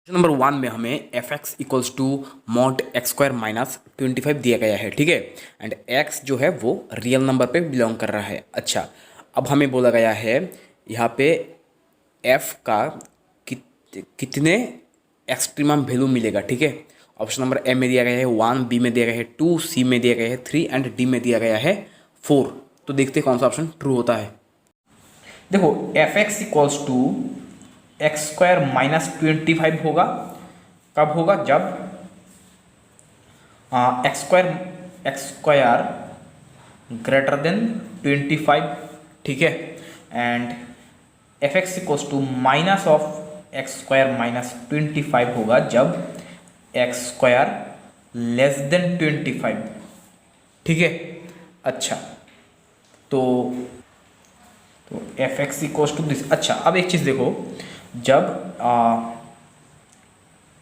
Number 1 में हमें F x equals to mod X square minus 25 दिया गया है, ठीक है। एंड एक्स जो है वो रियल नंबर पे बिलोंग कर रहा है। अच्छा, अब हमें बोला गया है यहाँ पे एफ का कितने एक्सट्रीमम वैल्यू मिलेगा, ठीक है। ऑप्शन नंबर ए में दिया गया है 1, बी में दिया गया है 2, सी में दिया गया है 3 एंड डी में दिया गया है 4। तो देखते हैं कौन सा ऑप्शन ट्रू होता है। देखो F x equals to X square minus 25 होगा। कब होगा? जब एक्स स्क्वायर ग्रेटर देन 25, ठीक है। And F x equals to minus of X square minus 25 होगा जब एक्स स्क्वायर लेस देन 25, ठीक है। अच्छा, तो F x equals to this. अच्छा, अब एक चीज़ देखो, जब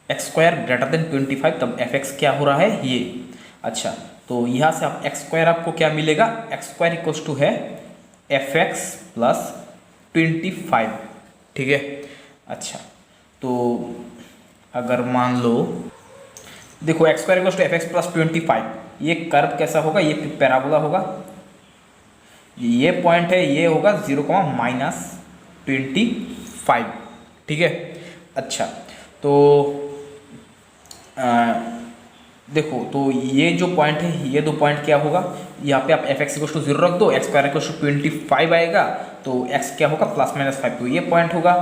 एक्स स्क्वायर ग्रेटर देन 25 तब एफ एक्स क्या हो रहा है ये। अच्छा, तो यहाँ से आप एक्स स्क्वायर आपको क्या मिलेगा? एक्स स्क्वायर इक्वल्स टू है एफ एक्स प्लस 25, ठीक है। अच्छा, तो अगर मान लो देखो X square equals to F X plus 25, ये कर्व कैसा होगा? ये पैराबोला होगा। ये पॉइंट है, ये होगा 0,-25, ठीक है। अच्छा, तो देखो, तो ये जो पॉइंट है, ये दो पॉइंट क्या होगा? यहाँ पे आप एफ एक्स इक्वल टू 0 रख दो, एक्स स्क्वायर इक्वल टू 25 आएगा, तो एक्स क्या होगा? +-5। तो ये पॉइंट होगा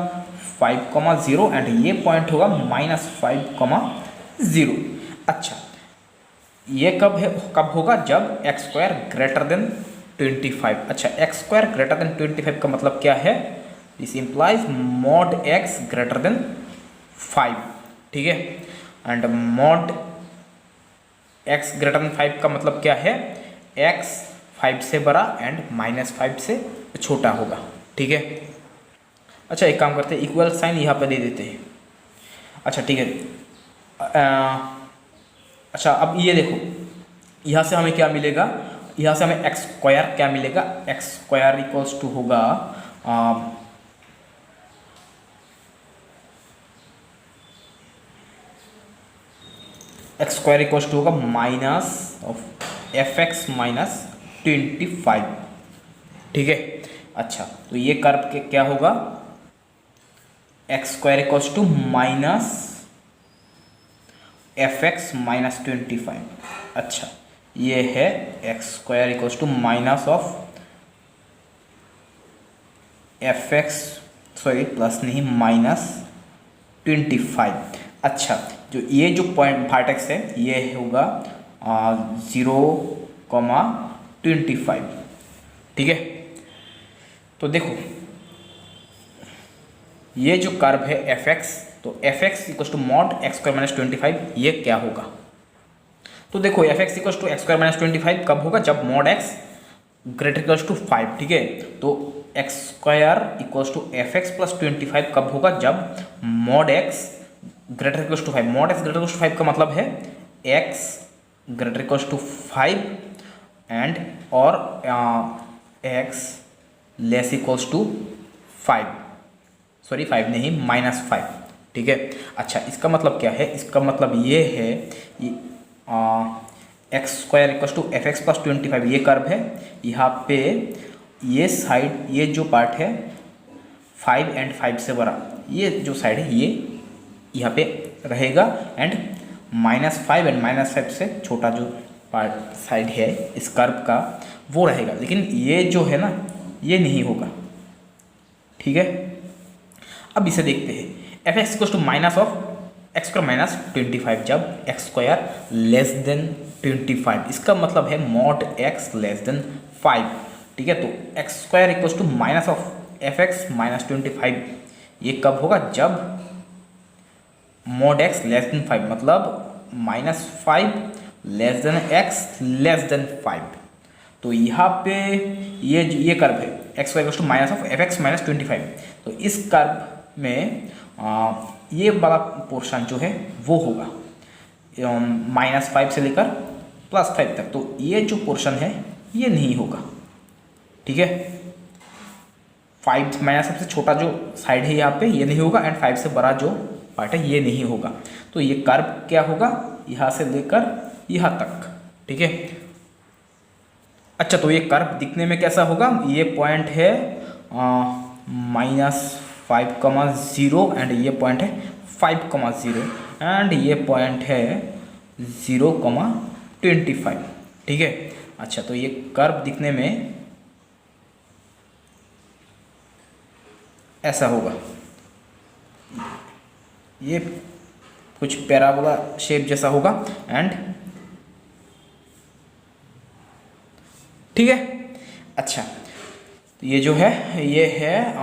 5,0 एंड ये पॉइंट होगा -5,0। अच्छा, ये कब होगा? जब एक्स स्क्वायर ग्रेटर देन 25। अच्छा, एक्स स्क्वायर ग्रेटर देन 25 का मतलब क्या है? This implies mod X greater than 5, ठीक है। And mod X greater than 5 का मतलब क्या है? एक्स 5 से बड़ा एंड -5 से छोटा होगा, ठीक है। अच्छा, एक काम करते हैं, इक्वल साइन यहाँ पे दे देते हैं। अच्छा, ठीक है। अच्छा, अब ये देखो, यहाँ से हमें क्या मिलेगा? यहाँ से हमें एक्स स्क्वायर क्या मिलेगा? एक्स स्क्वायर इक्वल्स टू होगा एक्स स्क्वायर इक्वल्स टू होगा minus of F X minus 25, ठीक है। अच्छा, तो ये कर्व के क्या होगा? X square equals to minus F X minus 25। अच्छा, ये है x square equals to minus of F X, sorry plus नहीं, -25। अच्छा, जो ये जो पॉइंट वर्टेक्स है ये होगा 0,25, ठीक है। तो देखो, ये जो कर्व है एफ एक्स, तो F x equals to mod X square minus 25, ये क्या होगा? तो देखो F x equals to X square minus 25 कब होगा? जब mod X greater equals to 5, ठीक है। तो X square equals to F X plus 25 कब होगा? जब mod X greater equals to 5। Mod X greater equals to 5 का मतलब है X greater equals to 5 and और X less equals to 5, sorry 5 नहीं, -5, ठीक है। अच्छा, इसका मतलब क्या है? इसका मतलब ये है x square equals to F X plus 25, ये कर्व है। यहाँ पे ये साइड, ये जो पार्ट है 5 एंड 5 से बड़ा, ये जो साइड है ये यहाँ पे रहेगा एंड -5 एंड -5 से छोटा जो पार्ट साइड है इस कर्व का वो रहेगा, लेकिन ये जो है ना ये नहीं होगा, ठीक है। अब इसे देखते हैं, F x equals to minus of X square minus 25 जब एक्स स्क्वायर लेस देन 25, इसका मतलब है मॉड एक्स लेस देन 5, ठीक है। तो X square equals to minus of F X minus 25, ये कब होगा? जब मॉड एक्स लेस देन 5, मतलब -5 less than X less than 5। तो यहाँ पे ये कर्व है x square equals to minus of F X minus 25। तो इस कर्व में ये वाला पोर्शन जो है वो होगा -5 से लेकर +5 तक। तो ये जो पोर्शन है ये नहीं होगा, ठीक है। 5 सबसे छोटा जो साइड है यहाँ पे ये नहीं होगा एंड 5 से बड़ा जो पार्ट है ये नहीं होगा। तो ये कर्व क्या होगा, यहाँ से लेकर यहाँ तक, ठीक है। अच्छा, तो ये कर्व दिखने में कैसा होगा, ये पॉइंट है -5,0 एंड ये पॉइंट है 5,0 एंड ये पॉइंट है 0,25, ठीक है। अच्छा, तो ये कर्व दिखने में ऐसा होगा, ये कुछ पैराबोला शेप जैसा होगा एंड ठीक है। अच्छा, तो ये जो है ये है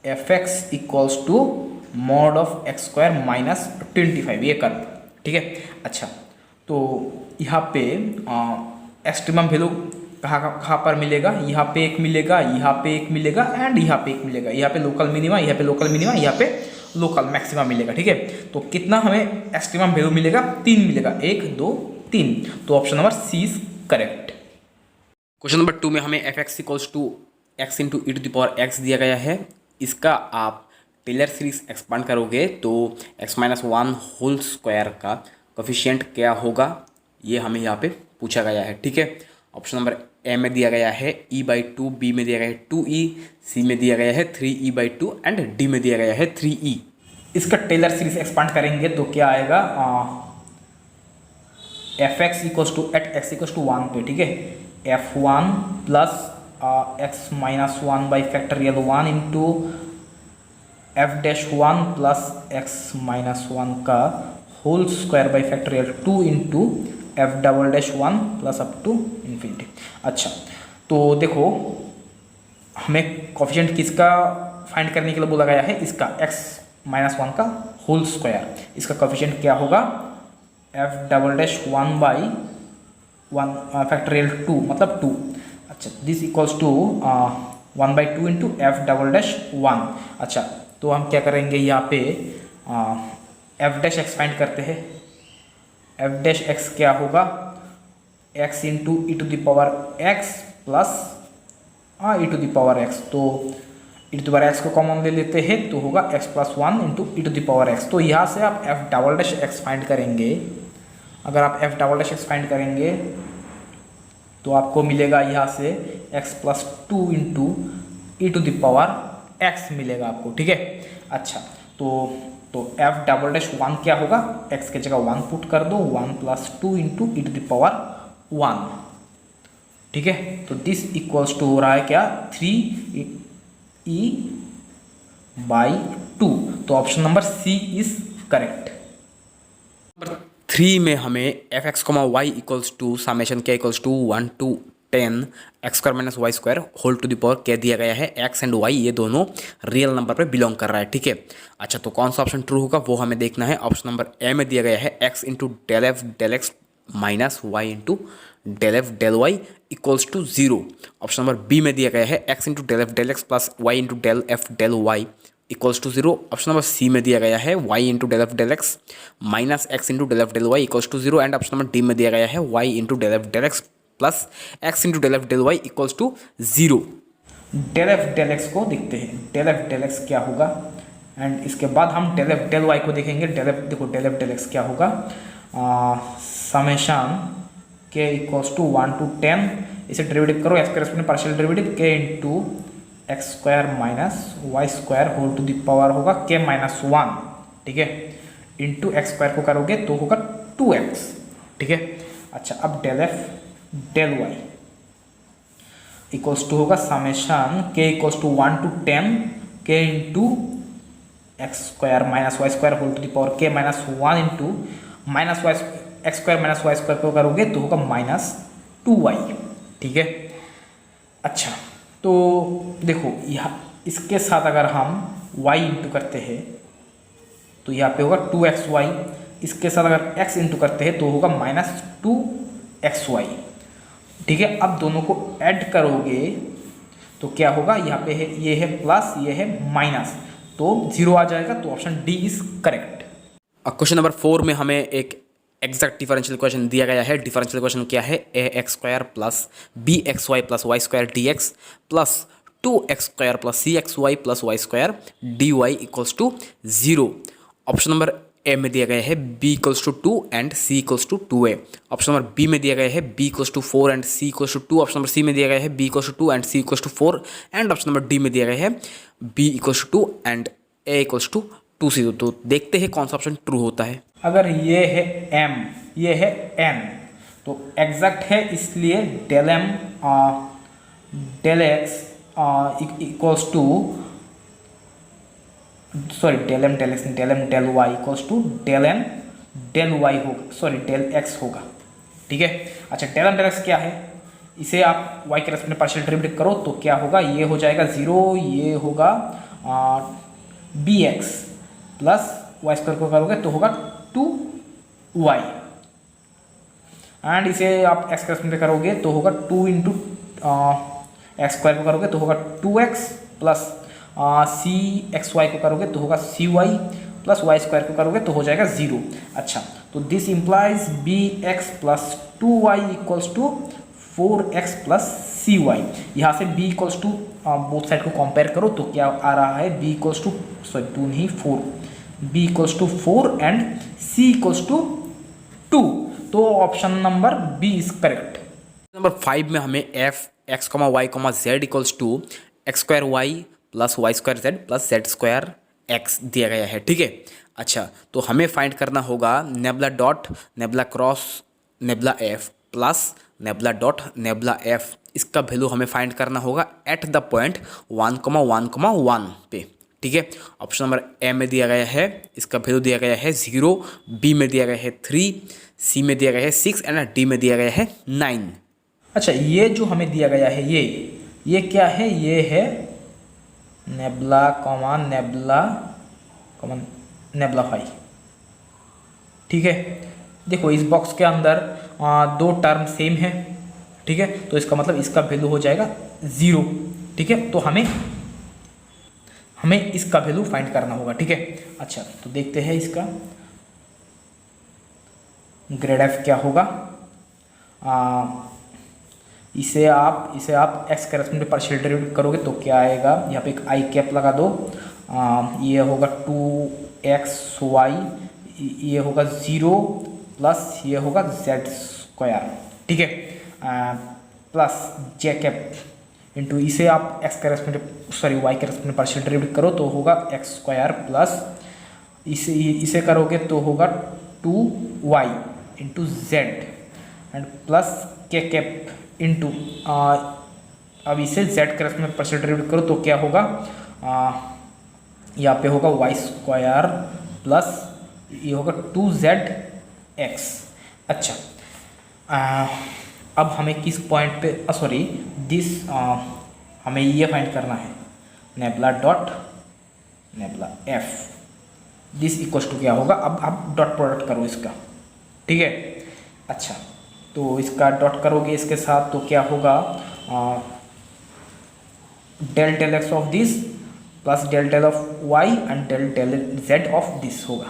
fx equals to mod of x² minus 25, ये कर्व, ठीक है। अच्छा, तो यहाँ पे एक्सट्रीमम वैल्यू कहाँ पर मिलेगा, यहाँ पे एक मिलेगा, यहाँ पे एक मिलेगा एंड यहाँ पे एक मिलेगा, यहाँ पे लोकल मिनिमा, यहाँ पे लोकल मिनिमा, यहाँ पे लोकल मैक्सिमा मिलेगा, ठीक है। तो कितना हमें एक्सट्रीमम वैल्यू मिलेगा, 3 मिलेगा, 1 2 3, तो option number C is correct. Question number 2 में हमें fx equals to x into E to the power x दिया गया है। इसका आप टेलर सीरीज एक्सपांड करोगे तो x-1 होल स्क्वायर का कोफिशिएंट क्या होगा, ये हमें यहाँ पे पूछा गया है, ठीक है। ऑप्शन नंबर ए में दिया गया है e/2, बी में दिया गया है 2e, सी में दिया गया है 3e/2 एंड डी में दिया गया है 3e। इसका टेलर सीरीज एक्सपांड करेंगे तो क्या आएगा, fx equals to at x equals to 1 पे, ठीक है, f1 plus x-1 by factorial 1 into f-1 plus x-1 का whole square by factorial 2 into f-1 plus up to infinity. अच्छा, तो देखो हमें कोफिशिएंट किसका फाइंड करने के लिए बोला गया है, इसका x-1 का होल स्क्वायर, इसका कोफिशिएंट क्या होगा f-1 बाई 1 फैक्टोरियल 2 मतलब 2। अच्छा, this equals to 1/2 into f-1। अच्छा, तो हम क्या करेंगे, यहाँ पे f' फाइंड करते हैं। f' क्या होगा, x into E to the power x plus e to the power x, तो e to the power x को कॉमन ले लेते हैं तो होगा x plus 1 into E to the power x। तो यहाँ से आप f'' फाइंड करेंगे, अगर आप f'' फाइंड करेंगे तो आपको मिलेगा यहाँ से x plus 2 into E to the power x मिलेगा आपको, ठीक है। अच्छा, तो f'1 क्या होगा, x के जगह 1 पुट कर दो, 1 plus 2 into E to the power 1, ठीक है। तो दिस इक्वल्स टू हो रहा है क्या, 3e/2। तो option number C is correct. Number 3 में हमें fx, y equals to summation k equals to 1 to 10 x² minus Y square whole to the power क्या दिया गया है, x एंड y ये दोनों रियल नंबर पे बिलोंग कर रहा है, ठीक है। अच्छा, तो कौन सा ऑप्शन ट्रू होगा वो हमें देखना है। ऑप्शन नंबर ए में दिया गया है x into del F del x minus y into del F del Y equals to 0। Option number B में दिया गया है x into del F del x plus y into del F del Y equals to 0। Option number C में दिया गया है y into del F del x minus x into del F del Y equals to 0 and option number D में दिया गया है y into del F del x plus x into del F del Y equals to 0। Del F del x को देखते हैं, del F del x क्या होगा and इसके बाद हम डेल एफ डेल वाई को देखेंगे। देखो डेल एफ डेल एक्स क्या होगा, summation K equals to 1 to 10, इसे डेरिवेटिव करो, एक्स करेस्पोंडिंग पार्शियल डेरिवेटिव के into x square minus Y square whole to the power होगा के माइनस 1, ठीक है, इंटू एक्स स्क्वायर को करोगे तो होगा 2x, ठीक है। अच्छा, अब del F del Y equals to होगा summation K equals to 1 to 10 K into x square minus Y square whole to the power K minus 1 into minus Y X square minus Y square को करोगे तो होगा minus 2y, ठीक है। अच्छा, तो देखो यहाँ इसके साथ अगर हम y इंटू करते हैं तो यहाँ पे होगा 2xy, इसके साथ अगर x इंटू करते हैं तो होगा माइनस 2xy, ठीक है। अब दोनों को ऐड करोगे तो क्या होगा, यहाँ पे है ये है प्लस ये है माइनस, तो 0 आ जाएगा, तो option D is correct. Question number 4 में हमें एक एग्जैक्ट डिफरेंशियल क्वेश्चन दिया गया है। डिफरेंशियल क्वेश्चन क्या है, A X square plus B X Y plus Y square D X plus 2x² plus cxy plus y² dy equals to 0। Option number A में दिया गया है b equals to 2 and c equals to 2a। Option number B में दिया गया है b equals to 4 and c equals to 2। Option number C में दिया गया है b equals to 2 and c equals to 4 and option number D में दिया गया है b equals to 2 and a equals to 2c। तो देखते हैं कौन सा ऑप्शन ट्रू होता है। अगर ये है m, ये है n, तो एग्जैक्ट है, इसलिए del m del x equals to sorry del m del y equals to del m del y होगा, सॉरी डेल x होगा। ठीक है। अच्छा, डेल m डेल x क्या है, इसे आप y के रेस्पेक्ट में पार्शियल डेरिवेटिव करो तो क्या होगा, ये हो जाएगा 0, ये होगा bx प्लस y स्क्वायर को करोगे तो होगा 2y एंड इसे आप x के रेस्पेक्ट में करोगे तो होगा 2 इंटू एक्स स्क्वायर को करोगे तो होगा 2x प्लस सी एक्स वाई को करोगे तो होगा cy प्लस y स्क्वायर को करोगे तो हो जाएगा 0। अच्छा, तो this implies bx plus 2y equals to 4x plus cy। यहाँ से b equals to both side को कंपेयर करो तो क्या आ रहा है, b इक्वल्स टू सॉरी 2 नहीं 4, b equals to 4 and c equals to 2। तो option number B is correct. Number 5 में हमें f x, y, z equals to x² y plus y² z plus z² x दिया गया है। ठीक है। अच्छा, तो हमें फाइंड करना होगा nebula dot nebula cross nebula f plus nebula dot nabla f। इसका वैल्यू हमें फाइंड करना होगा एट द पॉइंट 1,1,1 पे। ठीक है। ऑप्शन नंबर ए में दिया गया है, इसका वैल्यू दिया गया है 0, बी में दिया गया है 3, सी में दिया गया है 6 एंड डी में दिया गया है 9। अच्छा, ये जो हमें दिया गया है ये क्या है, ये है नेबुला नेबुला नेबुला 5। ठीक है। देखो इस बॉक्स के अंदर दो टर्म सेम है। ठीक है, तो इसका मतलब इसका वैल्यू हो जाएगा 0। ठीक है, तो हमें इसका वैल्यू फाइंड करना होगा। ठीक है। अच्छा, तो देखते हैं इसका ग्रेड एफ क्या होगा। इसे आप x के रेस्पेक्ट में पार्शियल डेरिवेटिव करोगे तो क्या आएगा, यहाँ पे एक आई कैप लगा दो, ये होगा 2xy, ये होगा 0 प्लस ये होगा z²। ठीक है, प्लस जे कैप इंटू इसे आप x के रेस्पेक्ट सॉरी y के रेस्पेक्ट में पार्शियल डेरिवेटिव करो तो होगा x² प्लस इसे करोगे तो होगा 2y into Z and plus के कैप इंटू अब इसे z के रेस्पेक्ट में पार्शियल डेरिवेटिव करो तो क्या होगा, यहाँ पे होगा y² प्लस ये होगा 2zx। अच्छा, अब हमें किस पॉइंट पे सॉरी दिस हमें ये फाइंड करना है nabla dot nabla f। This equals to क्या होगा, अब आप डॉट प्रोडक्ट करो इसका। ठीक है। अच्छा, तो इसका डॉट करोगे इसके साथ तो क्या होगा, del del x of this plus del del of y and del del z of this होगा।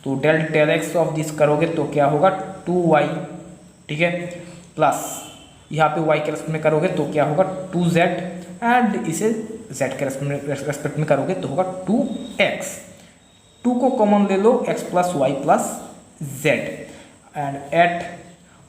तो del del x of this करोगे तो क्या होगा 2y। ठीक है, प्लस यहाँ पे y के रेस्पेक्ट में करोगे तो क्या होगा 2z एंड इसे z के रेस्पेक्ट में करोगे तो होगा 2x। 2 को कॉमन ले लो, x plus y plus z and at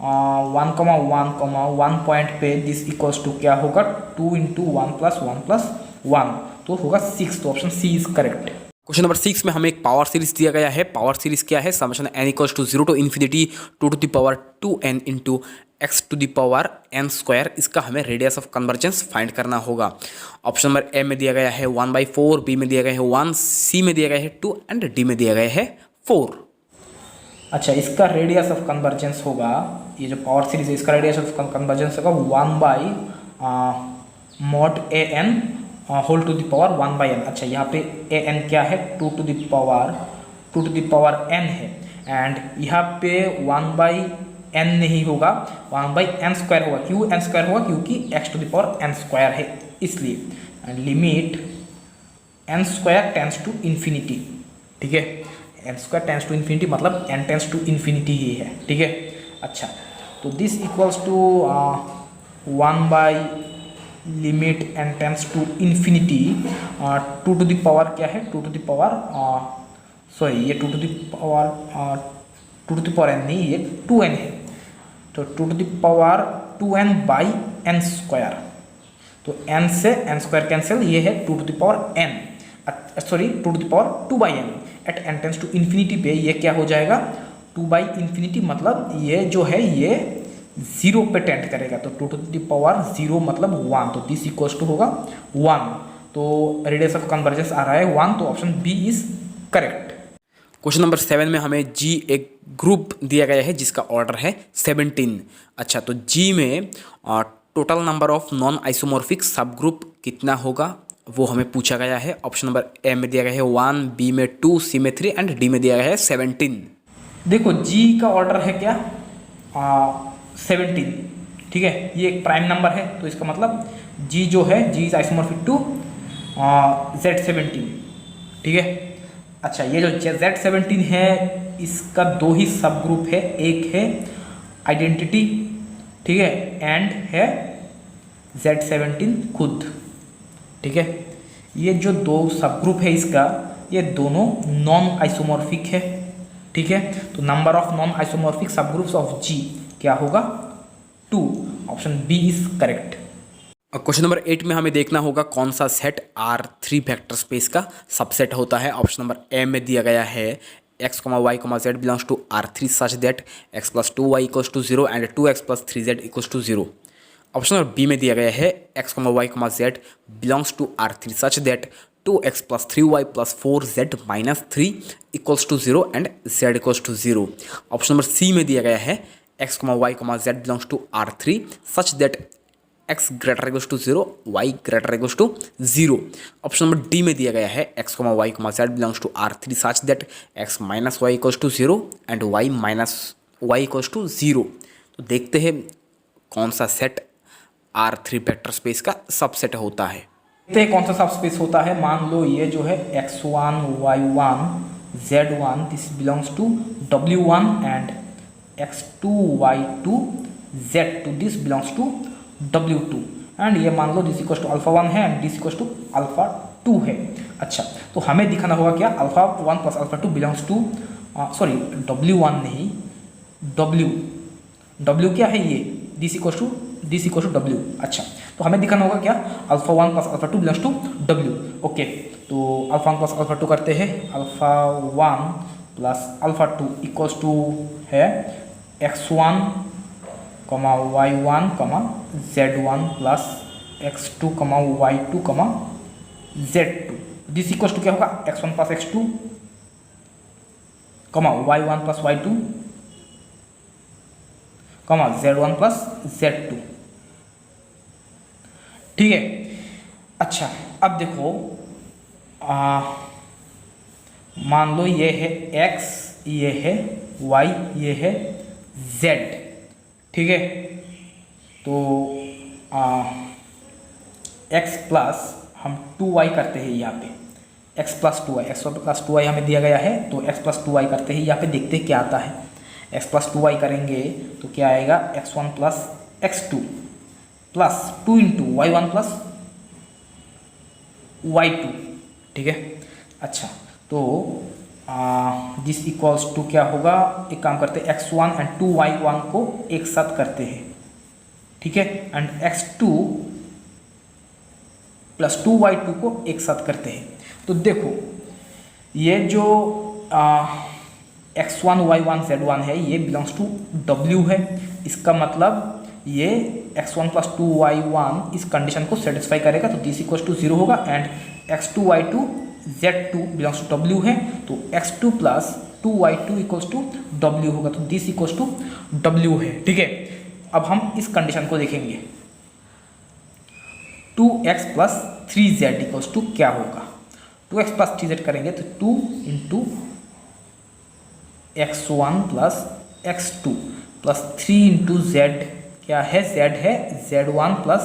1,1,1 point पे दिस इक्वल्स टू क्या होगा 2 इंटू 1 प्लस 1 प्लस 1 तो होगा 6। तो option C is correct. Question number 6 में हमें एक पावर सीरीज दिया गया है। पावर सीरीज क्या है, summation n equals to 0 to infinity 2 to the power 2n into x to the power n²। इसका हमें रेडियस ऑफ कन्वर्जेंस फाइंड करना होगा। ऑप्शन नंबर ए में दिया गया है 1/4, बी में दिया गया है 1, सी में दिया गया है 2 एंड डी में दिया गया है 4। अच्छा, इसका रेडियस ऑफ कन्वर्जेंस होगा, ये जो पावर सीरीज है इसका रेडियस ऑफ कन्वर्जेंस होगा 1/mod an whole to the power 1/n। अच्छा, यहाँ पे an क्या है 2 टू द पावर n है एंड यहाँ पे 1/n नहीं होगा 1/n² होगा। क्यों n² होगा, क्योंकि x to the power n² है इसलिए। And limit n² tends to infinity. ठीक है, n² टेंस टू इन्फिनिटी मतलब n टेंस टू इन्फिनिटी ही है। ठीक है। अच्छा, तो this equals to 1/0 limit N tends to infinity, two to the power क्या है, two to the power sorry ये two to the power N नहीं, ये 2n है, तो two to the power 2n by N square, तो n से n square cancel, ये है two to the power n, sorry two to the power 2 by n at n tends to infinity पे ये क्या हो जाएगा 2 बाई इन्फिनिटी, मतलब ये जो है ये 0 पे टेंड करेगा, तो टू टू द पावर 0 मतलब 1, तो दिस इक्वल्स टू होगा 1, तो रेडियस ऑफ कन्वर्जेंस आ रहा है 1, तो option B is correct. Question number 7 में हमें जी एक ग्रुप दिया गया है जिसका ऑर्डर है 17। अच्छा, तो जी में total number of non isomorphic सब ग्रुप कितना होगा वो हमें पूछा गया है। ऑप्शन नंबर ए में दिया गया है 1, बी में 2, सी में 3 एंड डी में दिया गया है 17। देखो जी का ऑर्डर है क्या 17, ठीक है, ये एक प्राइम नंबर है, तो इसका मतलब जी जो है जी इज आइसोमॉर्फिक टू Z17, ठीक है। अच्छा, ये जो Z17 है इसका 2 ही सब ग्रुप है, एक है आइडेंटिटी, ठीक है, एंड है Z17 खुद, ठीक है। ये जो 2 सब ग्रुप है इसका, ये दोनों नॉन आइसोमॉर्फिक है, ठीक है, तो number of non isomorphic subgroups of G क्या होगा 2, option B is correct. Question number 8 में हमें देखना होगा कौन सा सेट R3 वेक्टर स्पेस का सबसेट होता है। ऑप्शन नंबर ए में दिया गया है x, y, z belongs to R3 such that x + 2y = 0 and 2x + 3z = 0। Option number B में दिया गया है x, y, z belongs to R3 such that 2x + 3y + 4z - 3 = 0 and z = 0। Option number C में दिया गया है x, y, z belongs to R3 such that x > 0, y > 0। Option number D में दिया गया है x, y, z belongs to R3 such that x - y = 0 and y - y = 0। तो देखते हैं कौन सा सेट R3 वेक्टर स्पेस का सबसेट होता है। देखते हैं कौन सा सब स्पेस होता है। मान लो ये जो है x1, y1, z1 this belongs to w1 and x2, y2, z2 this belongs to w2 and ये मान लो दिस इक्वल्स टू α1 है एंड दिस इक्वल्स टू α2 है। अच्छा, तो हमें दिखाना होगा क्या α1 + α2 बिलोंग्स टू सॉरी w1 नहीं w क्या है ये दिस इक्वल्स टू w। अच्छा, तो हमें दिखाना होगा क्या α1 + α2 बिलोंग्स टू w। ओके, तो α1 + α2 करते हैं, α1 + α2 इक्वल्स टू है x1, y1, z1 plus x2, y2, z2 this equals to क्या होगा x1 + x2, y1 + y2, z1 + z2, ठीक है। अच्छा, अब देखो मान लो ये है x, ये है y, ये है z, ठीक है, तो x प्लस हम 2y करते हैं यहाँ पे, x + 2y, x + 2y हमें दिया गया है, तो x + 2y करते हैं यहाँ पे, देखते हैं क्या आता है। x + 2y करेंगे तो क्या आएगा x1 + x2 plus 2 × y1 + y2, ठीक है। अच्छा, तो दिस इक्वल्स टू क्या होगा, एक काम करते हैं x1 एंड 2y1 को एक साथ करते हैं, ठीक है, एंड x2 + 2y2 को एक साथ करते हैं। तो देखो ये जो x1, y1, z1 है ये बिलोंग्स टू w है, इसका मतलब ये x1 + 2y1 इस कंडीशन को सेटिस्फाई करेगा, तो दिस इक्वल्स टू 0 होगा and x2, y2, z2 belongs to w है, तो x2 + 2y2 = w होगा, तो दिस इक्वल्स टू w है, ठीक है। अब हम इस कंडीशन को देखेंगे 2x + 3z = क्या होगा। 2x + 3z करेंगे तो 2 × x1 + x2 + 3 × z क्या है, z है z1 +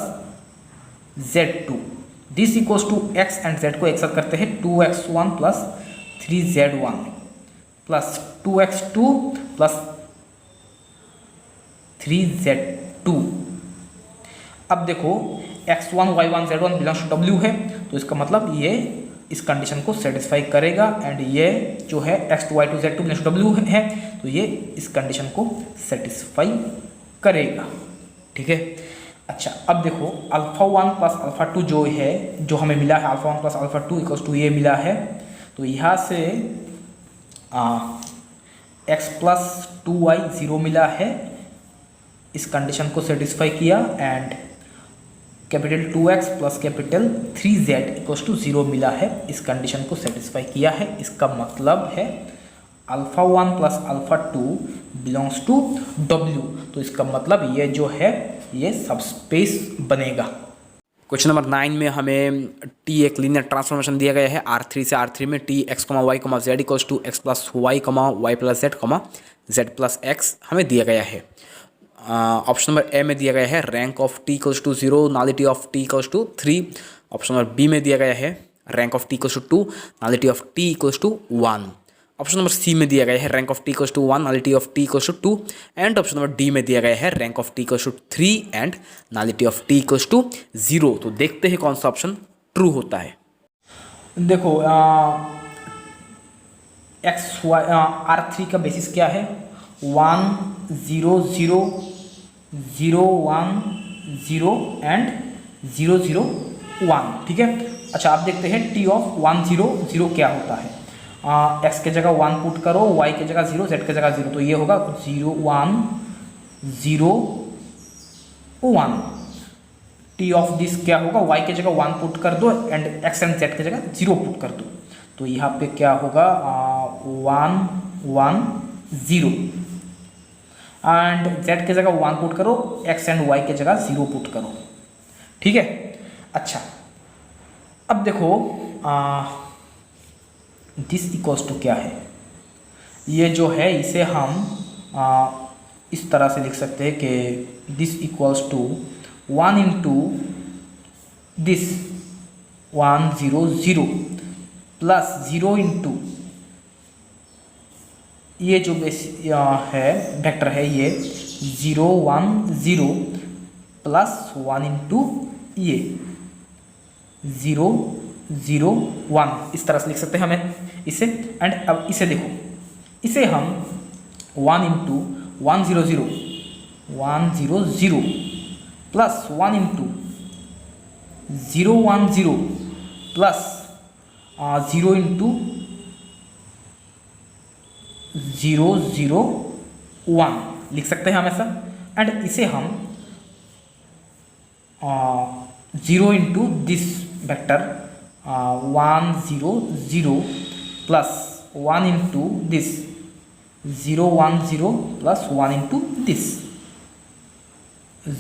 z2 this equals to x and z को एक साथ करते हैं 2x1 + 3z1 + 2x2 + 3z2। अब देखो x1 y1 z1 belongs to w है, तो इसका मतलब ये इस कंडीशन को सेटिस्फाई करेगा। एंड ये जो है x2 y2 z2 belongs to w है, तो ये इस कंडीशन को सेटिस्फाई करेगा। ठीक है। अच्छा, अब देखो अल्फा 1 प्लस अल्फा 2 जो है, जो हमें मिला है alpha 1 plus alpha 2 equals to ये मिला है, तो यहाँ से x प्लस 2y 0 मिला है, इस कंडीशन को सेटिस्फाई किया। And capital 2x plus capital 3z equals to 0 मिला है, इस कंडीशन को सेटिस्फाई किया है। इसका मतलब है alpha 1 plus alpha 2 belongs to w, तो इसका मतलब ये जो है ये सबस्पेस बनेगा। क्वेश्चन नंबर 9 में हमें टी एक लीनियर ट्रांसफॉर्मेशन दिया गया है R3 से R3 में T x comma y comma z equals to x plus y comma y plus z comma z plus x हमें दिया गया है। ऑप्शन नंबर ए में दिया गया है rank of T equals to 0, nullity of T equals to 3। Option number B में दिया गया है rank of T equals to 2, nullity of T equals to 1। Option number C में दिया गया है rank of T equals to 1, nullity of T equals to 2। And option number D में दिया गया है rank of T equals to 3 and नॉलिटी of T equals to 0। तो देखते हैं कौन सा ऑप्शन ट्रू होता है। देखो एक्स वाई R3 का बेसिस क्या है 1 0 0 0 1 0 एंड 0 0 1। ठीक है। अच्छा, आप देखते हैं टी ऑफ 1 0 0 क्या होता है। एक्स के जगह 1 पुट करो, वाई के जगह 0, जेड के जगह 0, तो ये होगा 0 1 0 1। टी ऑफ दिस क्या होगा, वाई के जगह 1 पुट कर दो एंड एक्स एंड जेड के जगह 0 पुट कर दो, तो यहाँ पे क्या होगा 1 1 0। एंड जेड के जगह 1 पुट करो, एक्स एंड वाई के जगह 0 पुट करो। ठीक है। अच्छा, अब देखो दिस इक्वल्स टू क्या है, ये जो है इसे हम इस तरह से लिख सकते हैं कि this equals to 1 into this 1 0 0 plus 0 into ये जो बेस है वेक्टर है ये 0 1 0 प्लस 1 इंटू ये 0 0 1, इस तरह से लिख सकते हैं हमें इसे। एंड अब इसे देखो, इसे हम 1 into 1 0 0 1 0 0 plus 1 into 0 1 0 plus 0 into 0 0 1 लिख सकते हैं हम ऐसा। एंड इसे हम 0 into this vector 1 0 0 plus 1 into this 0 1 0 plus 1 into this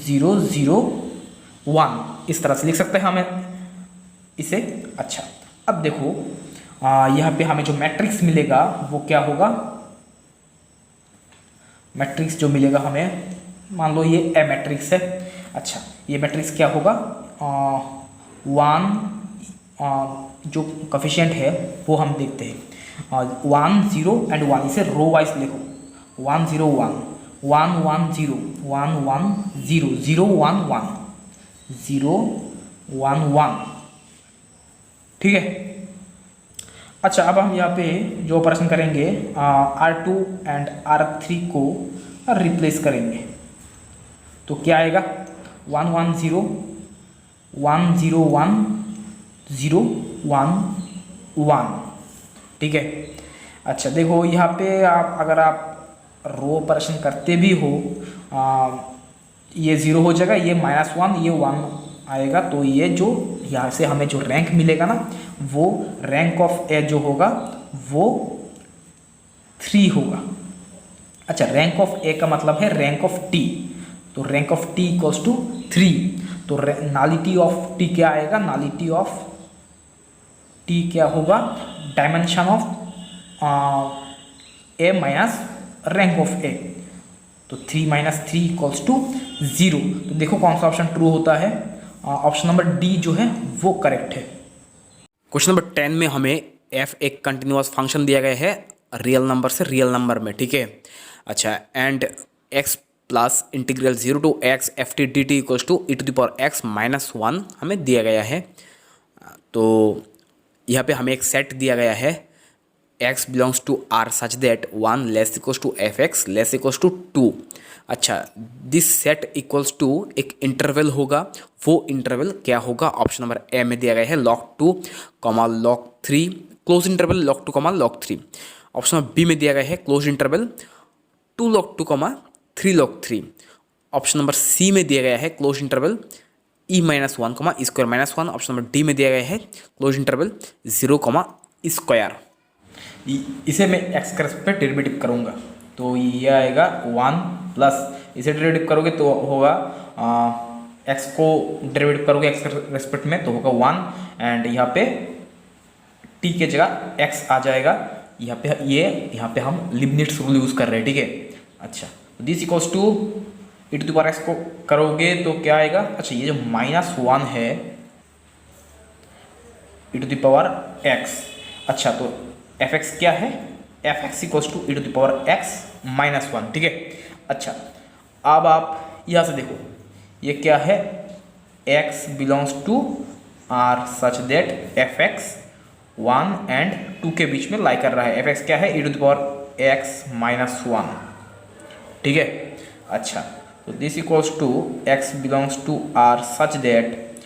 0 0 1, इस तरह से लिख सकते हैं हमें इसे। अच्छा, अब देखो यहाँ पे हमें जो मैट्रिक्स मिलेगा वो क्या होगा, मैट्रिक्स जो मिलेगा हमें, मान लो ये ए मैट्रिक्स है। अच्छा, ये मैट्रिक्स क्या होगा 1 जो कोफिशिएंट है वो हम देखते हैं 1 0 एंड 1, इसे रो वाइज लिखो 1 0 1 1 1 0 1 1 0 0 1 1 0 1 1। ठीक है। अच्छा, अब हम यहाँ पे जो ऑपरेशन करेंगे R2 एंड R3 को रिप्लेस करेंगे, तो क्या आएगा 1 1 0 1 0 1 0 1 1। ठीक है। अच्छा, देखो यहाँ पे आप अगर आप रो ऑपरेशन करते भी हो ये 0 हो जाएगा, ये -1 ये 1 आएगा, तो ये जो यहाँ से हमें जो रैंक मिलेगा ना वो रैंक ऑफ ए जो होगा वो 3 होगा। अच्छा, रैंक ऑफ ए का मतलब है रैंक ऑफ टी, तो rank of T equals to 3, तो नॉलिटी ऑफ टी क्या आएगा, नॉलिटी ऑफ टी क्या होगा dimension of A minus rank of A, तो 3 माइनस 3 इक्वल्स टू 0। तो देखो कौन सा ऑप्शन ट्रू होता है, ऑप्शन नंबर डी जो है वो करेक्ट है। क्वेश्चन नंबर 10 में हमें एफ एक कंटिन्यूअस फंक्शन दिया गया है रियल नंबर से रियल नंबर में। ठीक है। अच्छा, and x plus integral 0 to x f t d t equals to e to the power x minus 1 हमें दिया गया है। तो यहाँ पे हमें एक सेट दिया गया है x belongs to r such that 1 less equals to F x less equals to 2। अच्छा, दिस सेट इक्वल्स टू एक इंटरवल होगा, वो इंटरवल क्या होगा? ऑप्शन नंबर ए में दिया गया है log 2 comma log 3, close interval log 2 comma log 3। Option number B में दिया गया है close interval 2 log 2 comma 3 log 3। Option number C में दिया गया है close interval e minus 1 comma e square minus 1। Option number D में दिया गया है क्लोज इंटरवल 0 कॉमा स्क्वायर। इसे मैं एक्स के रेस्पेक्ट डेरिवेटिव करूँगा तो ये आएगा 1 प्लस, इसे डेरिवेटिव करोगे तो होगा एक्स को डेरिवेटिव करोगे एक्स के रेस्पेक्ट में तो होगा 1 एंड यहाँ पे टी के जगह एक्स आ जाएगा। यहाँ पे हम लिबनिट्स रूल यूज़ कर रहे हैं, ठीक है। अच्छा, this equals to e to the power x को करोगे तो क्या आएगा? अच्छा, ये जो -1 है ई टू द पावर एक्स, अच्छा तो एफ एक्स क्या है? F x equals to e to the power x minus 1, ठीक है। अच्छा, अब आप यहाँ से देखो ये क्या है? x belongs to r such that f x 1 and 2 के बीच में लाई कर रहा है। एफ एक्स क्या है? ई to the power x minus 1, ठीक है। अच्छा, तो this equals to x belongs to r such that,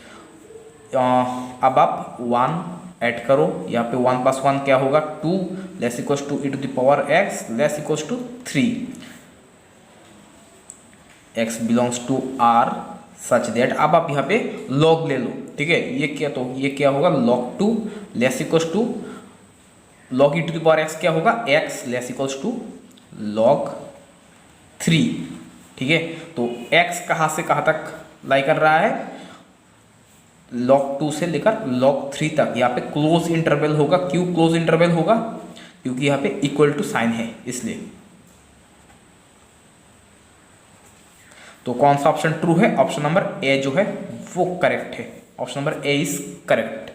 अब आप 1 ऐड करो, यहाँ पे 1 प्लस 1 क्या होगा? 2 less equals to e to the power x less equals to 3। x belongs to r such that, अब आप यहाँ पे log ले लो, ठीक है। ये क्या, तो ये क्या होगा? log 2 less equals to log e to the power x क्या होगा? x less equals to log 3, ठीक है। तो x कहाँ से कहाँ तक लाई कर रहा है? log 2 से लेकर log 3 तक। यहाँ पे क्लोज इंटरवल होगा। क्यों क्लोज इंटरवल होगा? क्योंकि यहाँ पे इक्वल टू साइन है, इसलिए। तो कौन सा ऑप्शन ट्रू है? ऑप्शन नंबर ए जो है वो करेक्ट है। Option number A is correct.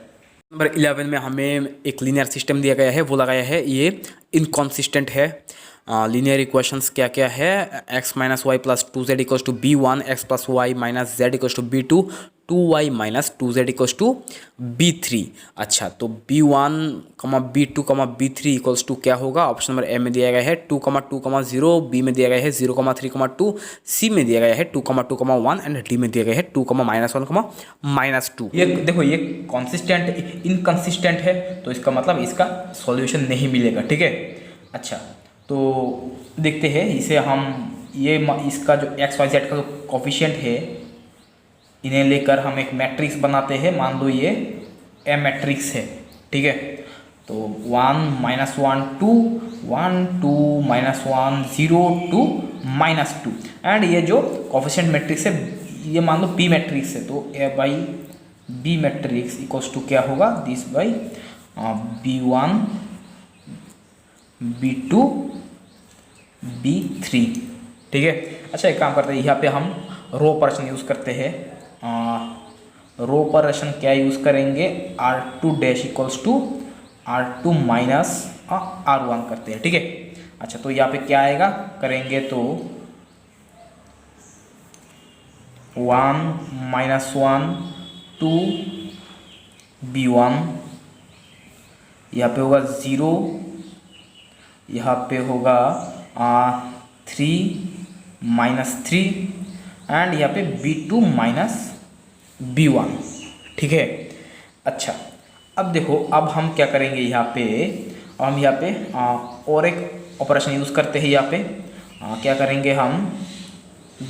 Number 11 में हमें एक लीनियर सिस्टम दिया गया है, वो लगाया है ये इनकॉन्सिस्टेंट है। लीनियर इक्वेशंस क्या क्या है? x minus y plus 2z equals to b1, x plus y minus z equals to b2, 2y minus 2z equals to b3। अच्छा, तो b1 b2 b3 equals to क्या होगा? ऑप्शन नंबर ए में दिया गया है 2,2,0, बी में दिया गया है 0,3,2, सी में दिया गया है 2,2,1 एंड डी में दिया गया है 2,-1, -2। ये देखो, ये कॉन्सिस्टेंट इनकंसिस्टेंट है तो इसका मतलब इसका सॉल्यूशन नहीं मिलेगा, ठीक है। अच्छा, तो देखते हैं इसे हम, ये इसका जो एक्स वाई जेड का जो कोफिशिएंट है इन्हें लेकर हम एक मैट्रिक्स बनाते हैं। मान लो ये ए मैट्रिक्स है, ठीक है। तो 1 -1 2 1 2 -1 0 2 -2 एंड ये जो कोफिशिएंट मैट्रिक्स है ये मान लो बी मैट्रिक्स है, तो A by B matrix equals to क्या होगा? This by b1 b2 b3, ठीक है। अच्छा, एक काम करते हैं, यहाँ पे हम रो ऑपरेशन यूज़ करते हैं। रो ऑपरेशन क्या यूज़ करेंगे? r2 dash equals to r2 minus r1 करते हैं, ठीक है। अच्छा, तो यहाँ पे क्या आएगा? करेंगे तो 1 -1 2 b1, यहाँ पे होगा 0, यहाँ पे होगा 3 -3 एंड यहाँ पे b2 माइनस b1, ठीक है। अच्छा, अब देखो, अब हम क्या करेंगे यहाँ पे? हम यहाँ पे और एक ऑपरेशन यूज़ करते हैं। यहाँ पे क्या करेंगे हम?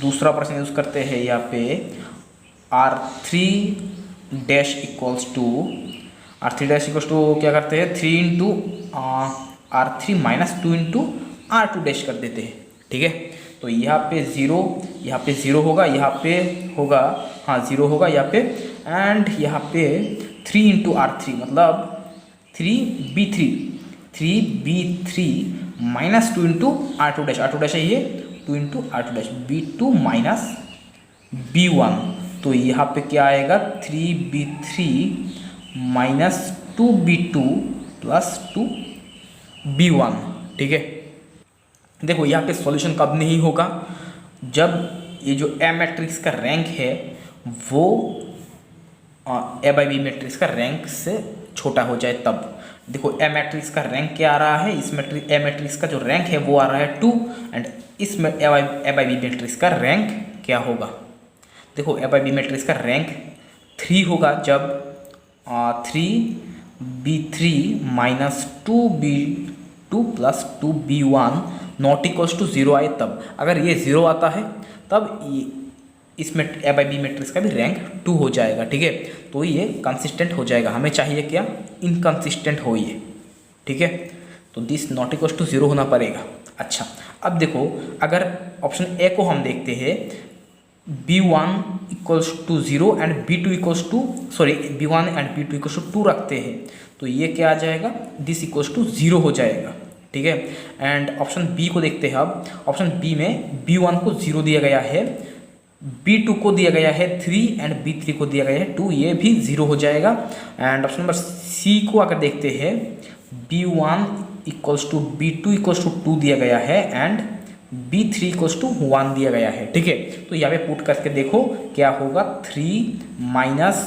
दूसरा ऑपरेशन यूज़ करते हैं यहाँ पे r3 डैश इक्वल्स टू क्या करते हैं? 3 into r3 minus 2 into r2 dash कर देते हैं, ठीक है। तो यहाँ पे 0 होगा, यहाँ पे होगा 0 होगा यहाँ पे, एंड यहाँ पे 3 इंटू r3 मतलब 3b3 minus 2 into r2 dash है ये 2 into r2 dash b2 minus b1। तो यहाँ पे क्या आएगा? 3b3 minus 2b2 plus 2b1, ठीक है। देखो, यहाँ पे सॉल्यूशन कब नहीं होगा? जब ये जो ए मैट्रिक्स का रैंक है वो ए बाई बी मैट्रिक्स का रैंक से छोटा हो जाए तब। देखो ए मैट्रिक्स का रैंक क्या आ रहा है, इस मैट्रिक्स ए मैट्रिक्स का जो रैंक है वो आ रहा है 2 एंड इस ए बाई बी मैट्रिक्स का रैंक क्या होगा। देखो ए बाई बी मैट्रिक्स का रैंक 3 होगा जब 3b3 minus 2b2 plus 2b1 not equals to 0 आए तब। अगर ये 0 आता है तब ये इसमें ए बाई बी मैट्रिक्स का भी रैंक 2 हो जाएगा, ठीक है। तो ये कंसिस्टेंट हो जाएगा, हमें चाहिए क्या, इनकंसिस्टेंट हो ये, ठीक है। तो दिस नॉट इक्वल्स टू 0 होना पड़ेगा। अच्छा, अब देखो अगर ऑप्शन ए को हम देखते हैं, b1 equals to 0 and b2 equals to b1 and b2 equals to 2 रखते हैं तो ये क्या आ जाएगा, दिस इक्वल्स टू 0 हो जाएगा, ठीक है। एंड ऑप्शन बी को देखते हैं। अब ऑप्शन बी में b1 को 0 दिया गया है, b2 को दिया गया है 3 एंड b3 को दिया गया है 2, ये भी 0 हो जाएगा। एंड ऑप्शन नंबर सी को अगर देखते हैं, b1 equals to b2 equals to 2 दिया गया है एंड b3 इक्वल्स टू 1 दिया गया है, ठीक है। तो यहाँ पे पुट करके देखो क्या होगा, 3 माइनस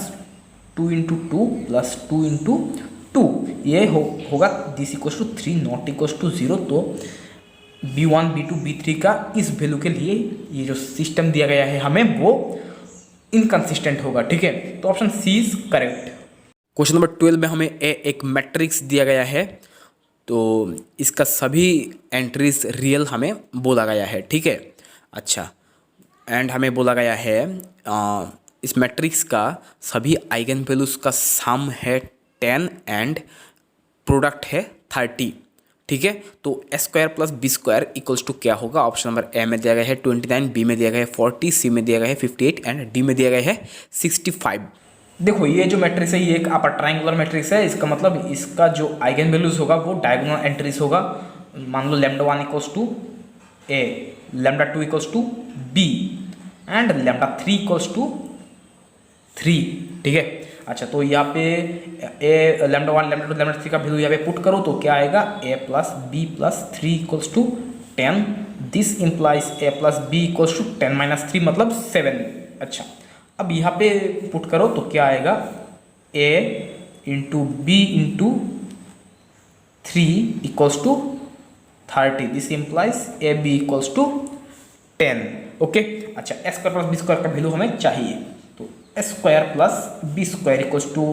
2 इंटू 2 प्लस 2 इंटू 2 ये होगा this equals to 3 not equals to 0। तो b1 b2 b3 का इस वैल्यू के लिए ये जो सिस्टम दिया गया है हमें वो इनकंसिस्टेंट होगा, ठीक है। तो option C is correct. Question number 12 में हमें एक मैट्रिक्स दिया गया है, तो इसका सभी एंट्रीज रियल हमें बोला गया है, ठीक है। अच्छा, एंड हमें बोला गया है इस मैट्रिक्स का सभी आइगन वैल्यूज का सम है 10 एंड प्रोडक्ट है 30, ठीक है। तो A square plus B square equals to क्या होगा। ऑप्शन नंबर ए में दिया गया है 29, बी में दिया गया है 40, सी में दिया गया है 58 एंड डी में दिया गया है 65। देखो ये जो मैट्रिक्स है ये एक अपर ट्राइंगुलर मैट्रिक्स है, इसका मतलब इसका जो आइगन वैल्यूज होगा वो डायगोनल एंट्रीज होगा। मान लो lambda 1 equals to A, lambda 2 equals to B and lambda 3 equals to 3, ठीक है। अच्छा, तो यहाँ पे ए लैम्डा 1 लैम्डा 2 लैम्डा 3 का वैल्यू यहाँ पे पुट करो तो क्या आएगा, A plus B plus 3 equals to 10, this implies A plus B equals to 10 minus 3 मतलब 7। अच्छा, अब यहाँ पे पुट करो तो क्या आएगा, a into B into 3 equals to 30, this implies A B equals to 10, okay. अच्छा, A square plus B square का वैल्यू हमें चाहिए, तो A square plus B square equals to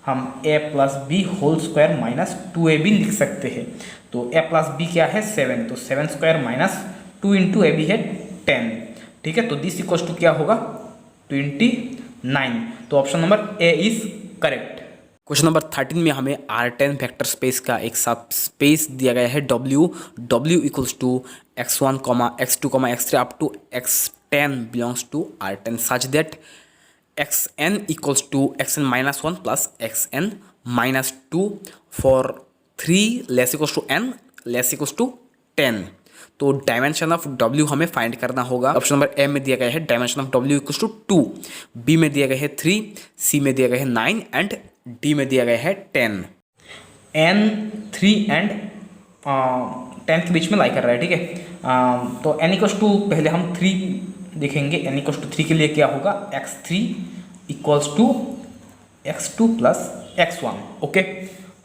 हम A plus B whole square minus 2ab लिख सकते हैं। तो ए प्लस बी क्या है 7, तो 7 square minus 2 into a b है 10, ठीक है। तो दिस इक्वल्स टू क्या होगा 29। तो option number A is correct. Question number 13 में हमें R10 वेक्टर स्पेस का एक सब स्पेस दिया गया है W equals to x1, x2, x3 up to x10 belongs to R10 such that xn equals to xn minus 1 plus xn minus 2 for 3 less equals to n less equals to 10। तो dimension of W हमें find करना होगा। Option number A में दिया गया है dimension of W equals to 2, B में दिया गया है 3, सी में दिया गया है 9 एंड डी में दिया गया है 10। n 3 एंड 10 के बीच में लाई कर रहा है, ठीक है। तो n इक्वल्स टू पहले हम 3 देखेंगे, n इक्वल्स टू 3 के लिए क्या होगा, x3 equals to x2 plus x1, okay.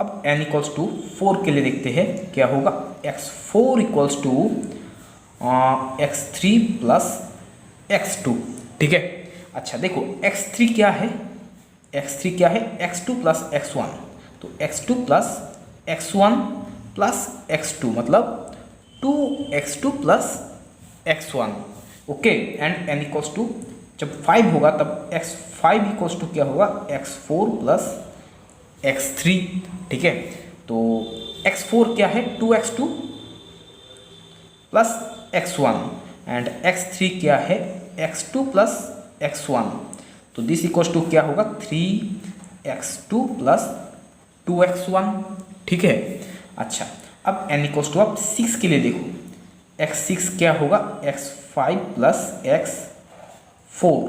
अब n इक्वल्स टू 4 के लिए देखते हैं क्या होगा, x4 equals to x3 plus x2, ठीक है। अच्छा देखो x3 क्या है, x3 क्या है, x2 प्लस x1, तो x2 plus x1 plus x2 मतलब 2x2 plus x1, okay. And n equals to जब 5 होगा तब x5 इक्वल्स टू क्या होगा, x4 प्लस x3, ठीक है। तो x4 क्या है 2x2 plus x1 and x3 क्या है x2 प्लस x1, तो दिस इक्वल्स टू क्या होगा 3x2 प्लस 2x1, ठीक है। अच्छा, अब n इक्वल्स टू आप 6 के लिए देखो, x6 क्या होगा x5 प्लस x4,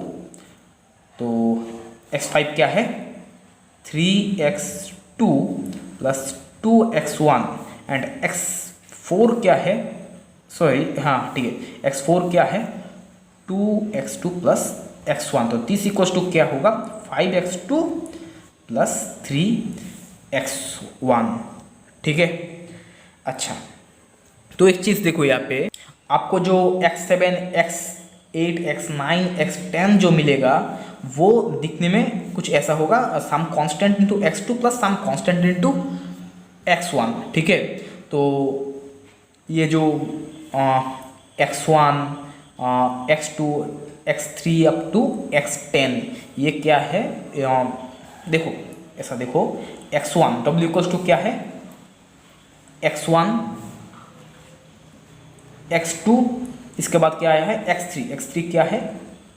तो x5 क्या है 3x2 plus 2x1 and x4 क्या है, सॉरी हाँ ठीक है, x4 क्या है 2x2 प्लस x1। तो दिस इक्वल्स टू क्या होगा 5x2 प्लस 3x1। ठीक है। अच्छा, तो एक चीज़ देखो यहाँ पे आपको जो x7, x8, x9, x10 जो मिलेगा वो दिखने में कुछ ऐसा होगा, some constant into x2 plus some constant into x1। ठीक है। तो ये जो x1, x2, x3 up to x10 ये क्या है, देखो ऐसा देखो x1 w इक्वल्स टू क्या है x1, x2, इसके बाद क्या आया है x3, x3 क्या है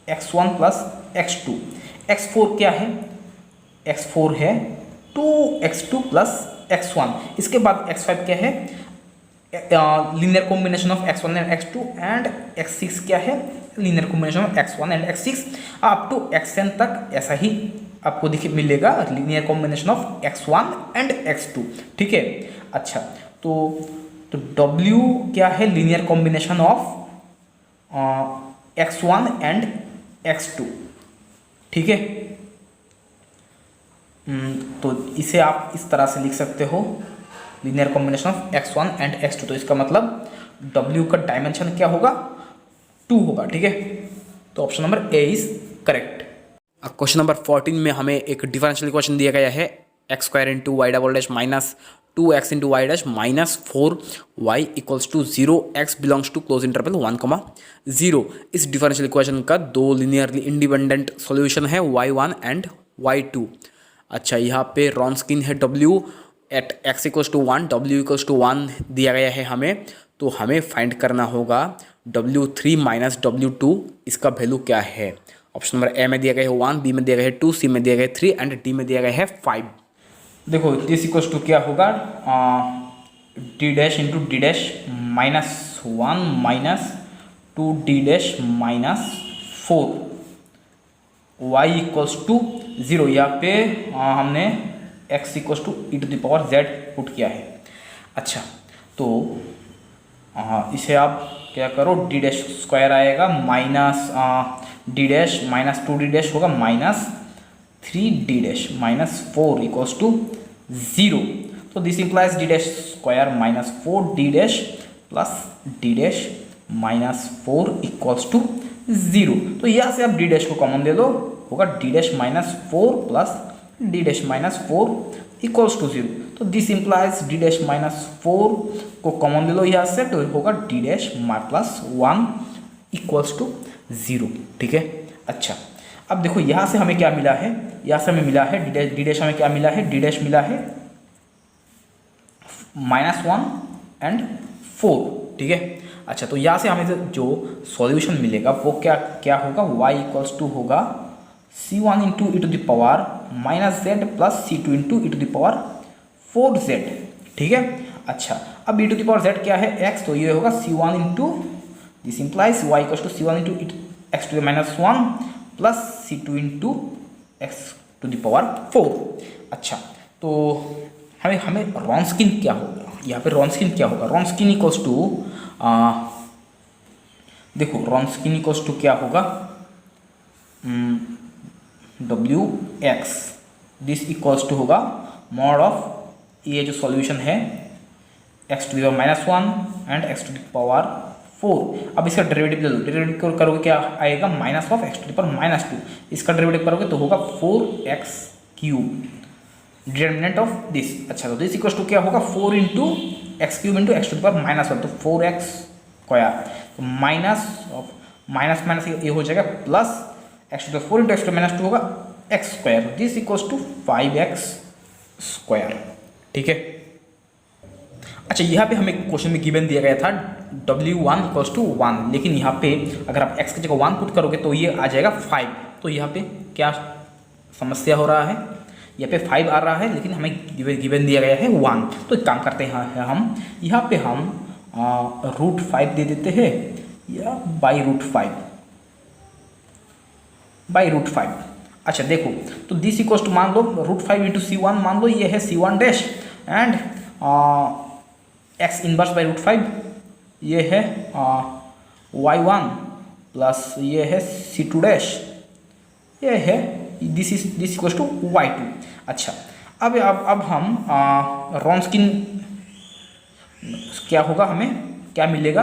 x1 प्लस x2, x4 क्या है x4 है 2x2 प्लस x1, इसके बाद x5 क्या है linear combination of x1 and x2 and x6 क्या है linear combination of x1 and x6 up to xn तक ऐसा ही आपको देखिए मिलेगा linear combination of x1 and x2। ठीक है। अच्छा, तो W क्या है linear combination of x1 and x2। ठीक है। तो इसे आप इस तरह से लिख सकते हो linear combination of x1 and x2। तो इसका मतलब W का डायमेंशन क्या होगा 2 होगा। ठीक है। तो option number A is correct. Question number 14 में हमें एक डिफरेंशियल इक्वेशन दिया गया है x square into y double dash minus 2x into y dash minus 4y equals to 0, x belongs to close interval 1,0। इस डिफरेंशियल इक्वेशन का दो linearly independent solution है y1 एंड y2। अच्छा, यहाँ पे रॉन्स्किन है w at x equals to 1, w equals to 1 दिया गया है हमें। तो हमें फाइंड करना होगा w3 माइनस w2, इसका वैल्यू क्या है। ऑप्शन नंबर ए में दिया गया है 1, बी में दिया गया है 2, सी में दिया गया है 3 एंड डी में दिया गया है 5। देखो दिस इक्वल्स टू क्या होगा d dash into D dash minus 1 minus 2d dash minus 4, y equals to 0। यहाँ पे हमने x equals to e to the power z put किया है। अच्छा, तो इसे आप क्या करो d डैश स्क्वायर आएगा minus d dash minus 2d dash होगा minus 3d dash minus 4 equals to 0। तो this implies d dash square minus 4d dash plus d dash minus 4 equals to 0। तो यहाँ से आप d डैश को common दे दो, होगा d dash minus 4 plus d dash minus 4 equals to 0। तो this implies d dash minus 4 को कॉमन ले लो यहाँ से, तो होगा d dash plus 1 equals to 0। ठीक है। अच्छा, अब देखो यहाँ से हमें क्या मिला है, यहाँ से हमें मिला है d डैश हमें क्या मिला है, d डैश मिला है -1 एंड 4। ठीक है। अच्छा, तो यहाँ से हमें जो सॉल्यूशन मिलेगा वो क्या होगा, y इक्वल्स टू होगा c1 into E to the power minus z plus c2 into E to the power 4z। ठीक है। अच्छा, अब e to the power z क्या है x, तो ये होगा c1 into this implies y equals to c1 into x to the minus 1 plus c2 into x to the power 4। अच्छा, तो हमें रॉन्स्किन क्या होगा, यहाँ पे रॉन्स्किन क्या होगा, रॉन्स्किन इक्वल्स टू देखो रॉन्स्किन इक्वल्स टू क्या होगा wx, दिस इक्वल्स टू होगा मॉड ऑफ ये जो सॉल्यूशन है x to the power minus 1 and x to the power 4। अब इसका डेरिवेटिव ले लो, डेरिवेटिव करोगे क्या आएगा minus of x to the power minus 2, इसका डेरिवेटिव करोगे तो होगा 4x cube determinant of this. अच्छा, तो दिस इक्वल्स टू क्या होगा 4 into x cube into x to the power minus 1, तो 4x स्क्वायर, तो माइनस ऑफ माइनस माइनस ये हो जाएगा plus x to the 4 into x to minus 2 होगा x square, this equals to 5x square. ठीक है। अच्छा, यहाँ पे हमें क्वेश्चन में गिवन दिया गया था w1 इक्वल्स टू 1, लेकिन यहाँ पे अगर आप x की जगह 1 पुट करोगे तो ये आ जाएगा 5। तो यहाँ पे क्या समस्या हो रहा है, यहाँ पे 5 आ रहा है लेकिन हमें गिवन दिया गया है 1। तो एक काम करते हैं हम यहाँ पे हम √5 दे देते हैं या बाई रूट 5। अच्छा, देखो तो दिस इक्वल्स टू मान लो √5 इंटू c1 मान लो ये है c1 dash and x inverse by √5 ये है y1 प्लस ये है C2 डैश, ये है दिस इक्वल्स टू Y2। अच्छा, अब हम रॉन्स्किन क्या होगा, हमें क्या मिलेगा,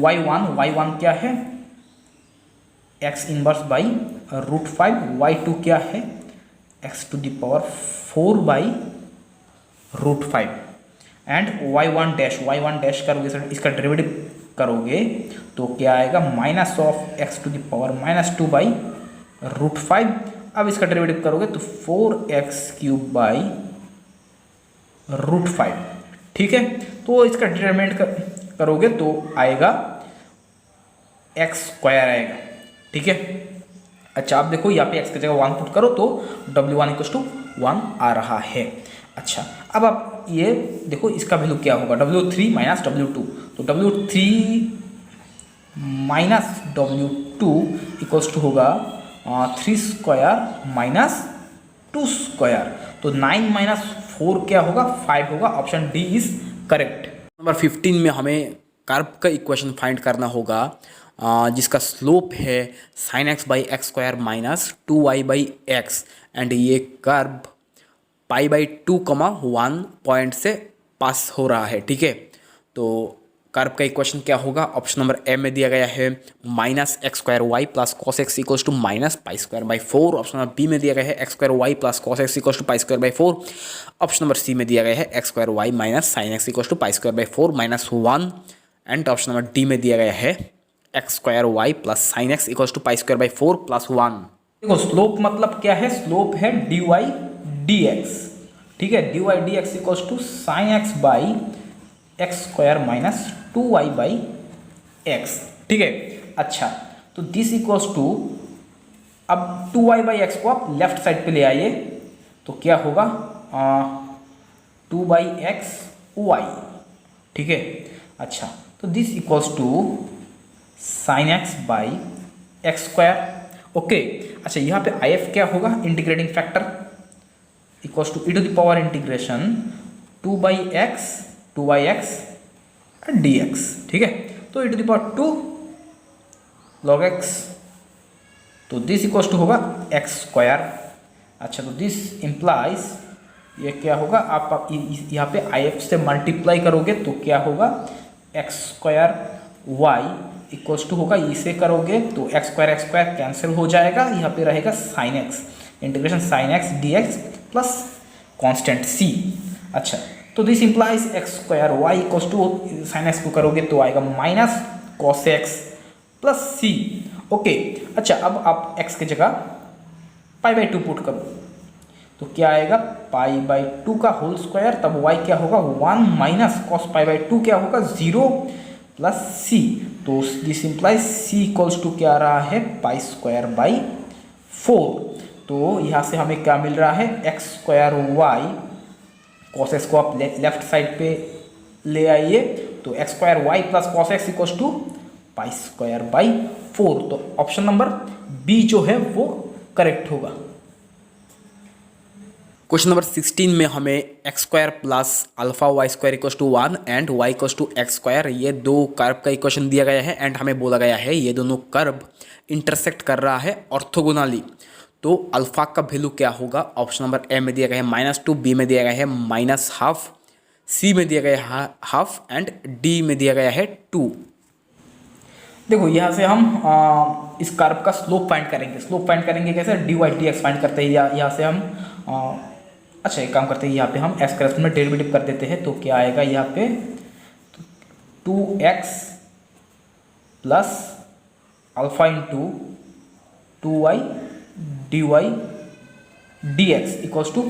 y1 क्या है x इनवर्स बाई √5, y2 क्या है x⁴ by √5 and y1 dash करोगे, इसका डेरिवेटिव करोगे तो क्या आएगा, माइनस ऑफ x⁻² बाई √5। अब इसका डेरिवेटिव करोगे तो 4x³ बाई √5। ठीक है, तो इसका डिटरमिनेंट करोगे तो आएगा x² आएगा। ठीक है, अच्छा आप देखो यहाँ पे x की जगह 1 पुट करो तो W1 = 1 आ रहा है। अच्छा, अब आप ये देखो इसका वैल्यू क्या होगा, W3 माइनस W2, तो W3 minus W2 equals to होगा 3² माइनस 2², तो 9 माइनस 4 क्या होगा, 5 होगा। Option D is correct. Number 15 में हमें कर्व का इक्वेशन फाइंड करना होगा जिसका स्लोप है sin x by x² minus 2y by x, and ये कर्व π/2, 1 पॉइंट से पास हो रहा है। ठीक है, तो कर्व का इक्वेशन क्या होगा, ऑप्शन नंबर ए में दिया गया है -x² plus cos x equals to -π²/4। Option number B में दिया गया है x² plus cos x equals to π²/4। Option number C में दिया गया है x² minus sin x equals to π²/4 -1, and option number D में दिया गया है x² plus sin x equals to π²/4 +1। देखो स्लोप मतलब क्या है, स्लोप है dy dx। ठीक है, dy dx equals to sin x by x² minus 2y by x. ठीक है, अच्छा तो दिस इक्वल्स टू, अब 2y बाई एक्स को आप लेफ्ट साइड पे ले आइए तो क्या होगा 2/x y। ठीक है, अच्छा तो this equals to sin x by x²। Okay, अच्छा यहाँ पे if क्या होगा, integrating factor equals to e⁻ integration 2/x dx। ठीक है, तो e⁻² log x, तो दिस इक्वल्स टू होगा x²। अच्छा, तो दिस इम्प्लाइज ये क्या होगा, आप यहाँ पे if से मल्टीप्लाई करोगे तो क्या होगा x² इक्वल्स टू होगा, इसे करोगे तो x² कैंसिल हो जाएगा, यहाँ पे रहेगा sin x, integration sin x dx plus constant c। अच्छा, तो this implies x² equals to sin x को करोगे तो आएगा minus cos x plus c। Okay, अच्छा अब आप x की जगह π/2 पुट करो तो क्या आएगा, π/2 का होल स्क्वायर, तब y क्या होगा 1 माइनस cos π/2 क्या होगा 0 प्लस c, तो this implies c equals to क्या आ रहा है π²/4। तो यहाँ से हमें क्या मिल रहा है, x² cos x को आप लेफ्ट साइड पे ले आइए तो x² plus cos x equals to π²/4। तो ऑप्शन नंबर बी जो है वो करेक्ट होगा। क्वेश्चन नंबर 16 में हमें x² plus α y² equals to 1 and y equals to x², ये दो कर्व का इक्वेशन दिया गया है एंड हमें बोला गया है ये दोनों कर्व इंटरसेक्ट कर रहा है ऑर्थोगोनली। तो अल्फा का वैल्यू क्या होगा, ऑप्शन नंबर ए में दिया गया है -2, बी में दिया गया है -½ सी में दिया गया है ½ एंड डी में दिया गया है 2। देखो यहाँ से हम इस कर्व का स्लोप फाइंड करेंगे। स्लोप फाइंड करेंगे कैसे, dy dx फाइंड करते हैं। यहाँ से हम अच्छा एक काम करते हैं, यहाँ पे हम x करस्पेंड में डेरिवेटिव कर देते हैं तो क्या आएगा यहाँ पे 2x plus alpha into 2y dy dx equals to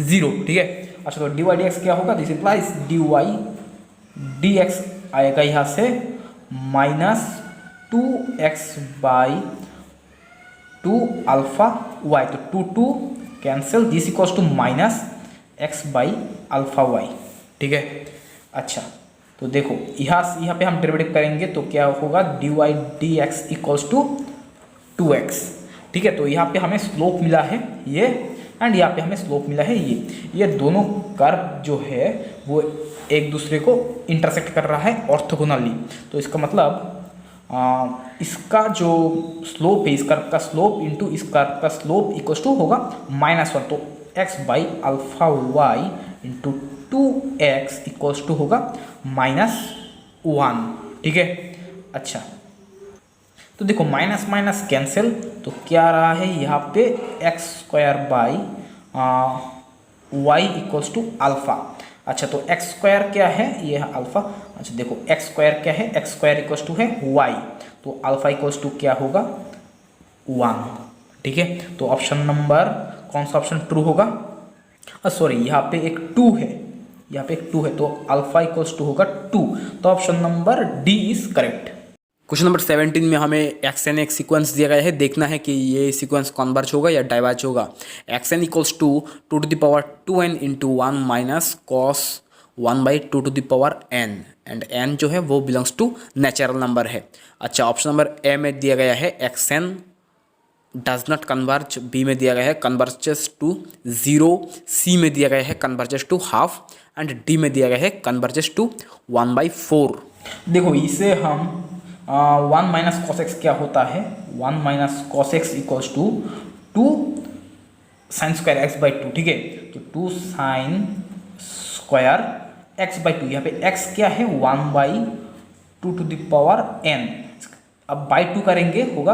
0। ठीक है, अच्छा तो dy dx क्या होगा, दिस इम्प्लाइज dy dx आएगा यहाँ से -2x/2 अल्फा y, तो 2 cancel, this equals to -x/α y। ठीक है, अच्छा तो देखो यहाँ पे हम डेरिवेटिव करेंगे तो क्या होगा dy dx equals to 2x। ठीक है, तो यहाँ पे हमें स्लोप मिला है ये एंड यहाँ पे हमें स्लोप मिला है ये दोनों कर्व जो है वो एक दूसरे को इंटरसेक्ट कर रहा है ऑर्थोगोनली। तो इसका मतलब इसका जो स्लोप है, इस कर्व का स्लोप इंटू इस कर्व का स्लोप इक्वल टू होगा -1। तो x by alpha y into 2x equals to होगा -1। ठीक है। अच्छा, तो देखो माइनस माइनस कैंसिल, तो क्या रहा है यहाँ पे x square by y equals to alpha. अच्छा, तो एक्स स्क्वायर क्या है, ये है अल्फा। अच्छा देखो एक्स स्क्वायर क्या है, एक्स स्क्वायर इक्वल्स टू है वाई, तो अल्फा इक्वल्स टू क्या होगा 1। ठीक है, तो ऑप्शन नंबर कौन सा ऑप्शन ट्रू होगा, सॉरी यहाँ पे एक 2 है, यहाँ पे एक 2 है, तो अल्फा इक्वल्स टू होगा 2। तो option number D is correct. Question number 17 में हमें एक्स एन एक सीक्वेंस दिया गया है, देखना है कि ये सीक्वेंस कन्वर्ज होगा या डाइवर्ज होगा। X n equals to 2 into 1 minus cos 1/2 and n जो है वो बिलोंग्स टू नेचुरल नंबर है। अच्छा, ऑप्शन नंबर ए में दिया गया है x n does not converge, B में दिया गया है कन्वर्जेस टू 0, सी में दिया गया है converges to half and D में दिया गया है कन्वर्जेस टू 1/4। देखो इसे हम 1 माइनस कॉस एक्स क्या होता है, 1 minus cos x equals to 2 sine square x by 2। ठीक है, तो 2 साइन स्क्वायर एक्स बाई 2, यहाँ पे एक्स क्या है 1/2n। अब बाई 2 करेंगे होगा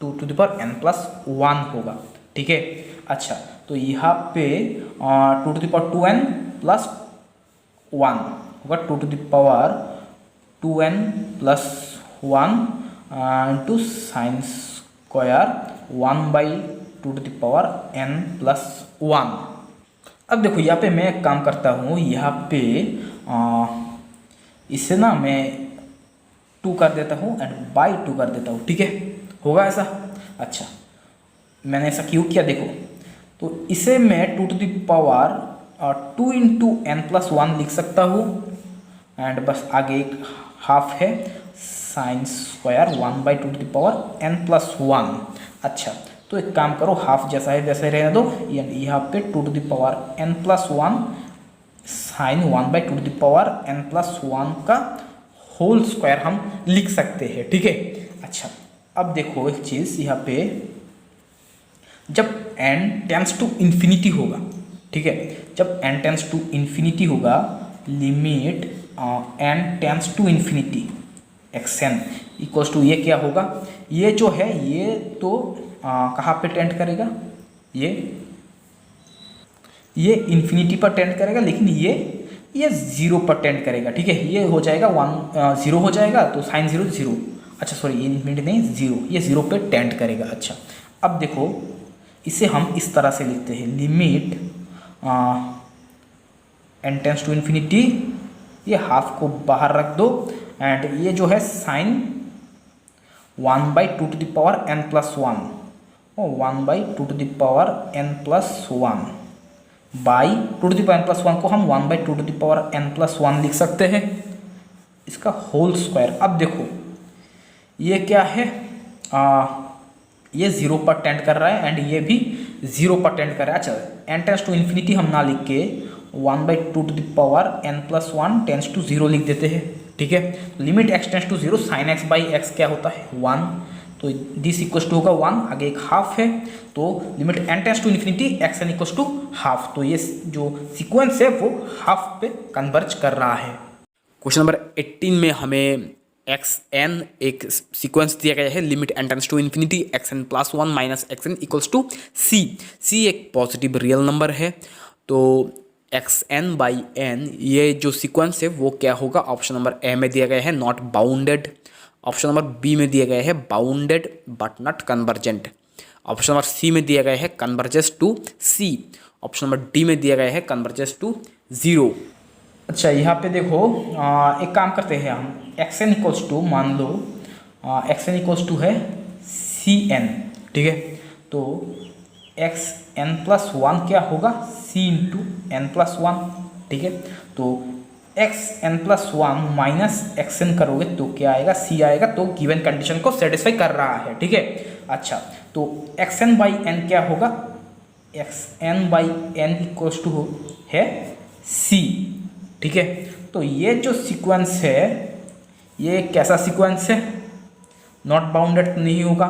2n+1 होगा। ठीक है। अच्छा, तो यहाँ पे 2n + 1 होगा 2n+1 into sine square 1/2n+1। अब देखो यहाँ पे मैं एक काम करता हूँ, यहाँ पे इसे ना मैं 2 कर देता हूँ एंड बाई 2 कर देता हूँ। ठीक है, होगा ऐसा। अच्छा, मैंने ऐसा क्यों किया देखो, तो इसे मैं 2 इंटू n+1 लिख सकता हूँ एंड बस आगे एक हाफ है साइन स्क्वायर 1/2n+1। अच्छा, तो एक काम करो, हाफ जैसा है वैसे रहने दो, यहाँ पे 2n+1 साइन 1/2n+1 का होल स्क्वायर हम लिख सकते हैं। ठीक है। अच्छा, अब देखो एक चीज़, यहाँ पे जब n टेंस टू इन्फिनिटी होगा, ठीक है, जब n टेंस टू इन्फिनिटी होगा, limit n tends to infinity xn equals to ये क्या होगा, ये जो है ये तो कहाँ पे टेंड करेगा, ये इन्फिनिटी पर टेंड करेगा, लेकिन ये 0 पर टेंड करेगा। ठीक है, ये हो जाएगा 0 हो जाएगा, तो साइन 0 0। अच्छा सॉरी, ये इन्फिनिटी नहीं 0, ये 0 पे टेंड करेगा। अच्छा, अब देखो इसे हम इस तरह से लिखते हैं, limit n tends to infinity, ये हाफ को बाहर रख दो एंड ये जो है साइन 1/2n+1 और 1/2n+1 बाई 2n+1 को हम 1/2n+1 लिख सकते हैं, इसका होल स्क्वायर। अब देखो ये क्या है, ये 0 पर टेंड कर रहा है एंड ये भी 0 पर टेंड कर रहा है। अच्छा, n टेंस टू इन्फिनिटी हम ना लिख के 1/2n+1 टेंस टू 0 लिख देते हैं। ठीक है, limit x tends to 0 sine x by x क्या होता है 1, तो दिस इक्वल्स टू होगा 1, आगे एक हाफ है, तो limit n tends to infinity xn equals to half, तो ये जो सीक्वेंस है वो हाफ पे कन्वर्ज कर रहा है। क्वेश्चन नंबर 18 में हमें xn एक सीक्वेंस दिया गया है, limit n tends to infinity xn+1 minus xn equals to c एक पॉजिटिव रियल नंबर है, तो xn/n ये जो सीक्वेंस है वो क्या होगा, ऑप्शन नंबर ए में दिया गया है not bounded, option number B में दिया गया है bounded but not convergent, option number C में दिया गया है converges to C, option number D में दिया गया है कन्वर्जेस टू 0। अच्छा, यहाँ पे देखो एक काम करते हैं हम, xn इक्वल्स टू मान लो xn इक्वल्स टू है cn। ठीक है, तो xn+1 क्या होगा c इंटू n+1। ठीक है, तो xn+1 माइनस xn करोगे तो क्या आएगा, c आएगा, तो गिवन कंडीशन को सेटिस्फाई कर रहा है। ठीक है। अच्छा, तो xn/n क्या होगा, xn/n इक्वल्स टू है c। ठीक है, तो ये जो सीक्वेंस है ये कैसा सीक्वेंस है, नॉट बाउंडेड नहीं होगा,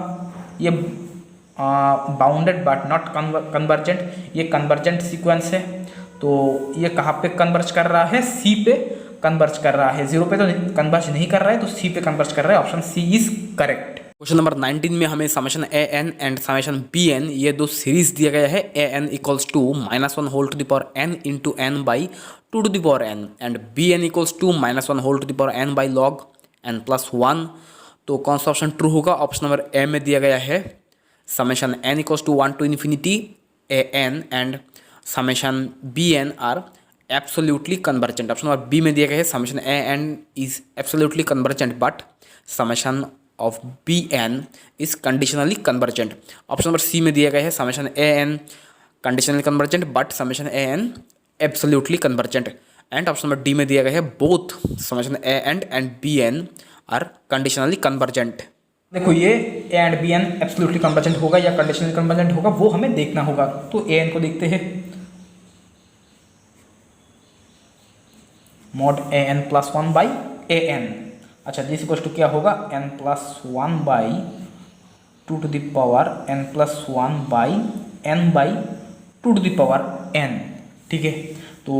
ये बाउंडेड बट नॉट कन्वर्जेंट, ये कन्वर्जेंट सीक्वेंस है। तो ये कहाँ पे कन्वर्ज कर रहा है, सी पे कन्वर्ज कर रहा है, जीरो पे तो कन्वर्ज नहीं कर रहा है, तो सी पे कन्वर्ज कर रहा है। Option C is correct. Question number 19 में हमें summation A N and summation B N ये दो सीरीज दिया गया है। A N equals to -1 whole to the power N into N by 2 to the power N and B N equals to -1 whole to the power N by log N plus 1। तो कौन सा option true होगा? Option number A में दिया गया है summation n equals to 1 to infinity A N and summation B n are absolutely convergent. Option number B में दिया गया है summation A n is absolutely convergent but summation of B N is conditionally convergent. Option number C में दिया गया है summation A n conditionally convergent but summation A N absolutely convergent. And option number D में दिया गया है both summation A and B n are conditionally convergent. देखो ये A and B n absolutely convergent होगा या कंडीशनली कन्वर्जेंट होगा, वो हमें देखना होगा। तो ए एन को देखते हैं, mod A n plus 1 by A n. अच्छा, दिस इक्वल्स टू क्या होगा, n plus 1 by 2 to the power n plus 1 by n by 2 to the power n। ठीक है, तो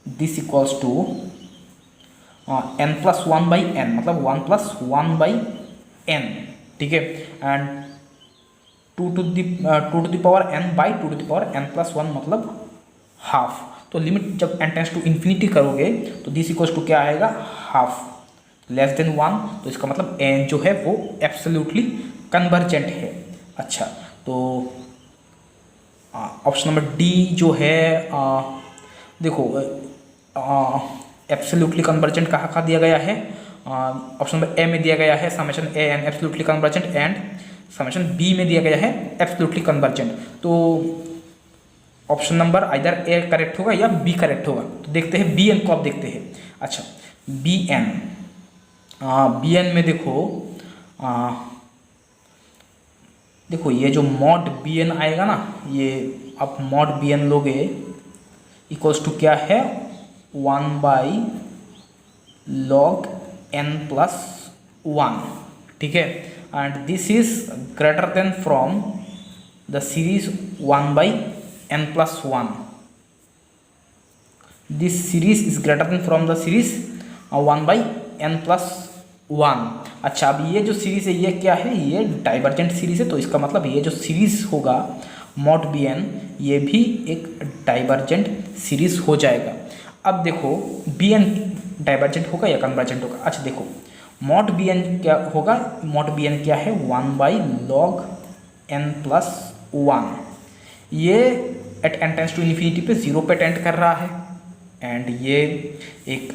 this equals to n plus 1 by n, मतलब 1 plus 1 by n। ठीक है, and 2 to the power n by 2 to the power n plus 1 मतलब half. तो limit जब n tends to infinity करोगे तो दिस इक्वल्स टू क्या आएगा, हाफ लेस देन 1। तो इसका मतलब n जो है वो एब्सोल्युटली कन्वर्जेंट है। अच्छा, तो ऑप्शन नंबर डी जो है देखो एब्सोल्युटली कन्वर्जेंट कहाँ दिया गया है, ऑप्शन नंबर ए में दिया गया है summation A N absolutely convergent and summation B में दिया गया है एब्सोल्युटली कन्वर्जेंट। तो option number either A correct होगा या बी करेक्ट होगा। तो देखते हैं बी एन को, आप देखते हैं। अच्छा, बी एन में देखो ये जो मॉड बी एन आएगा ना, ये आप मॉड बी एन लोगे इक्वल्स टू क्या है, 1 बाई लॉग एन प्लस 1। ठीक है, and this is greater than from the series 1 by n plus 1। This series is greater than from the series 1 by n plus 1। अच्छा, अब ये जो series है ये क्या है, ये डाइवर्जेंट सीरीज है। तो इसका मतलब ये जो सीरीज होगा मॉड बी एन, ये भी एक डाइवर्जेंट सीरीज हो जाएगा। अब देखो बी एन डाइवर्जेंट होगा या कन्वर्जेंट होगा। अच्छा देखो, मॉड बी एन क्या होगा, मॉड बी एन क्या है, 1 बाई लॉग एन प्लस 1। ये at n tends to infinity पे 0 पे टेंड कर रहा है एंड ये एक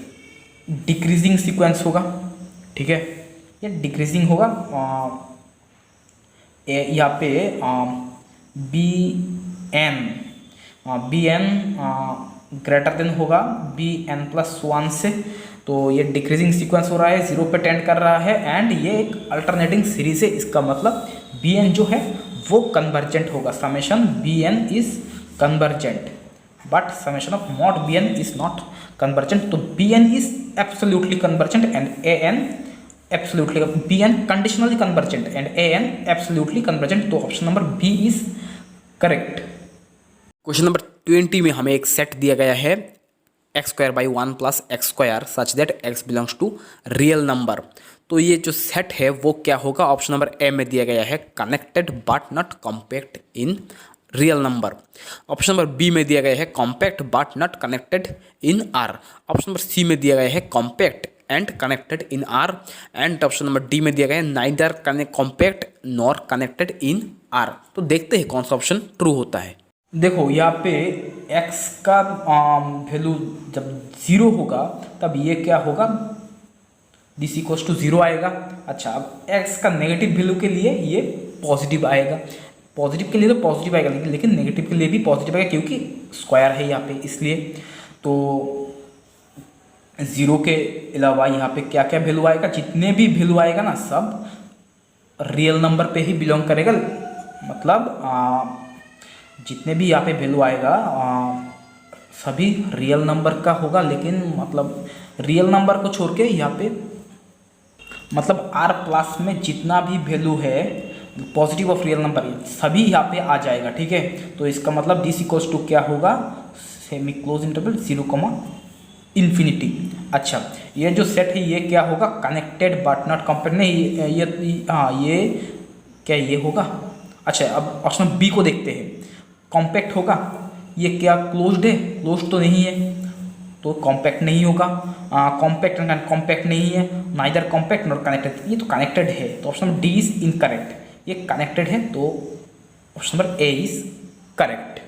डिक्रीजिंग सीक्वेंस होगा। ठीक है, ये डिक्रीजिंग होगा। यहाँ पे बी एन ग्रेटर देन होगा बी एन प्लस 1 से। तो ये डिक्रीजिंग सीक्वेंस हो रहा है, 0 पे टेंड कर रहा है एंड ये एक अल्टरनेटिंग सीरीज है। इसका मतलब बी एन जो है वो कन्वर्जेंट होगा। Summation B N is convergent but summation of mod B N is not convergent. तो B N is absolutely convergent and A N absolutely, B N conditionally convergent and A N absolutely convergent. तो option number B is correct. Question number 20 में हमें एक set दिया गया है x² by 1 plus x square such that x belongs to real number. तो ये जो सेट है वो क्या होगा? ऑप्शन नंबर ए में दिया गया है connected but not compact in real number. Option number B में दिया गया है compact but not connected in R. Option number C में दिया गया है compact and connected in R and option number D में दिया गया है neither compact nor connected in R. तो देखते हैं कौन सा ऑप्शन ट्रू होता है। देखो यहाँ पे x का वैल्यू जब 0 होगा तब ये क्या होगा, दिस इक्वल्स टू 0 आएगा। अच्छा, अब x का नेगेटिव वैल्यू के लिए ये पॉजिटिव आएगा। पॉजिटिव के लिए तो पॉजिटिव आएगा, लेकिन नेगेटिव के लिए भी पॉजिटिव आएगा क्योंकि स्क्वायर है यहाँ पे, इसलिए। तो 0 के अलावा यहाँ पे क्या क्या वैल्यू आएगा, जितने भी वैल्यू आएगा ना सब रियल नंबर पे ही बिलोंग करेगा। मतलब जितने भी यहाँ पे वैल्यू आएगा सभी रियल नंबर का होगा, लेकिन मतलब रियल नंबर को छोड़ के यहाँ पे मतलब आर प्लस में जितना भी वैल्यू है पॉजिटिव ऑफ रियल नंबर सभी यहाँ पे आ जाएगा, ठीक है। तो इसका मतलब दिस इक्वल्स टू क्या होगा, सेमी क्लोज इंटरवल 0, अच्छा ये जो सेट है ये क्या होगा, कनेक्टेड बट नॉट कॉम्पैक्ट, नहीं हाँ ये क्या ये होगा। अच्छा अब ऑप्शन बी को देखते हैं, कॉम्पैक्ट होगा, ये क्या क्लोज्ड है, क्लोज्ड तो नहीं है तो कॉम्पैक्ट नहीं होगा। कॉम्पैक्ट कॉम्पैक्ट नहीं है, नाइदर कॉम्पैक्ट नॉट कनेक्टेड, ये तो कनेक्टेड है तो ऑप्शन डी इज इनकरेक्ट, ये कनेक्टेड है तो option number A is correct.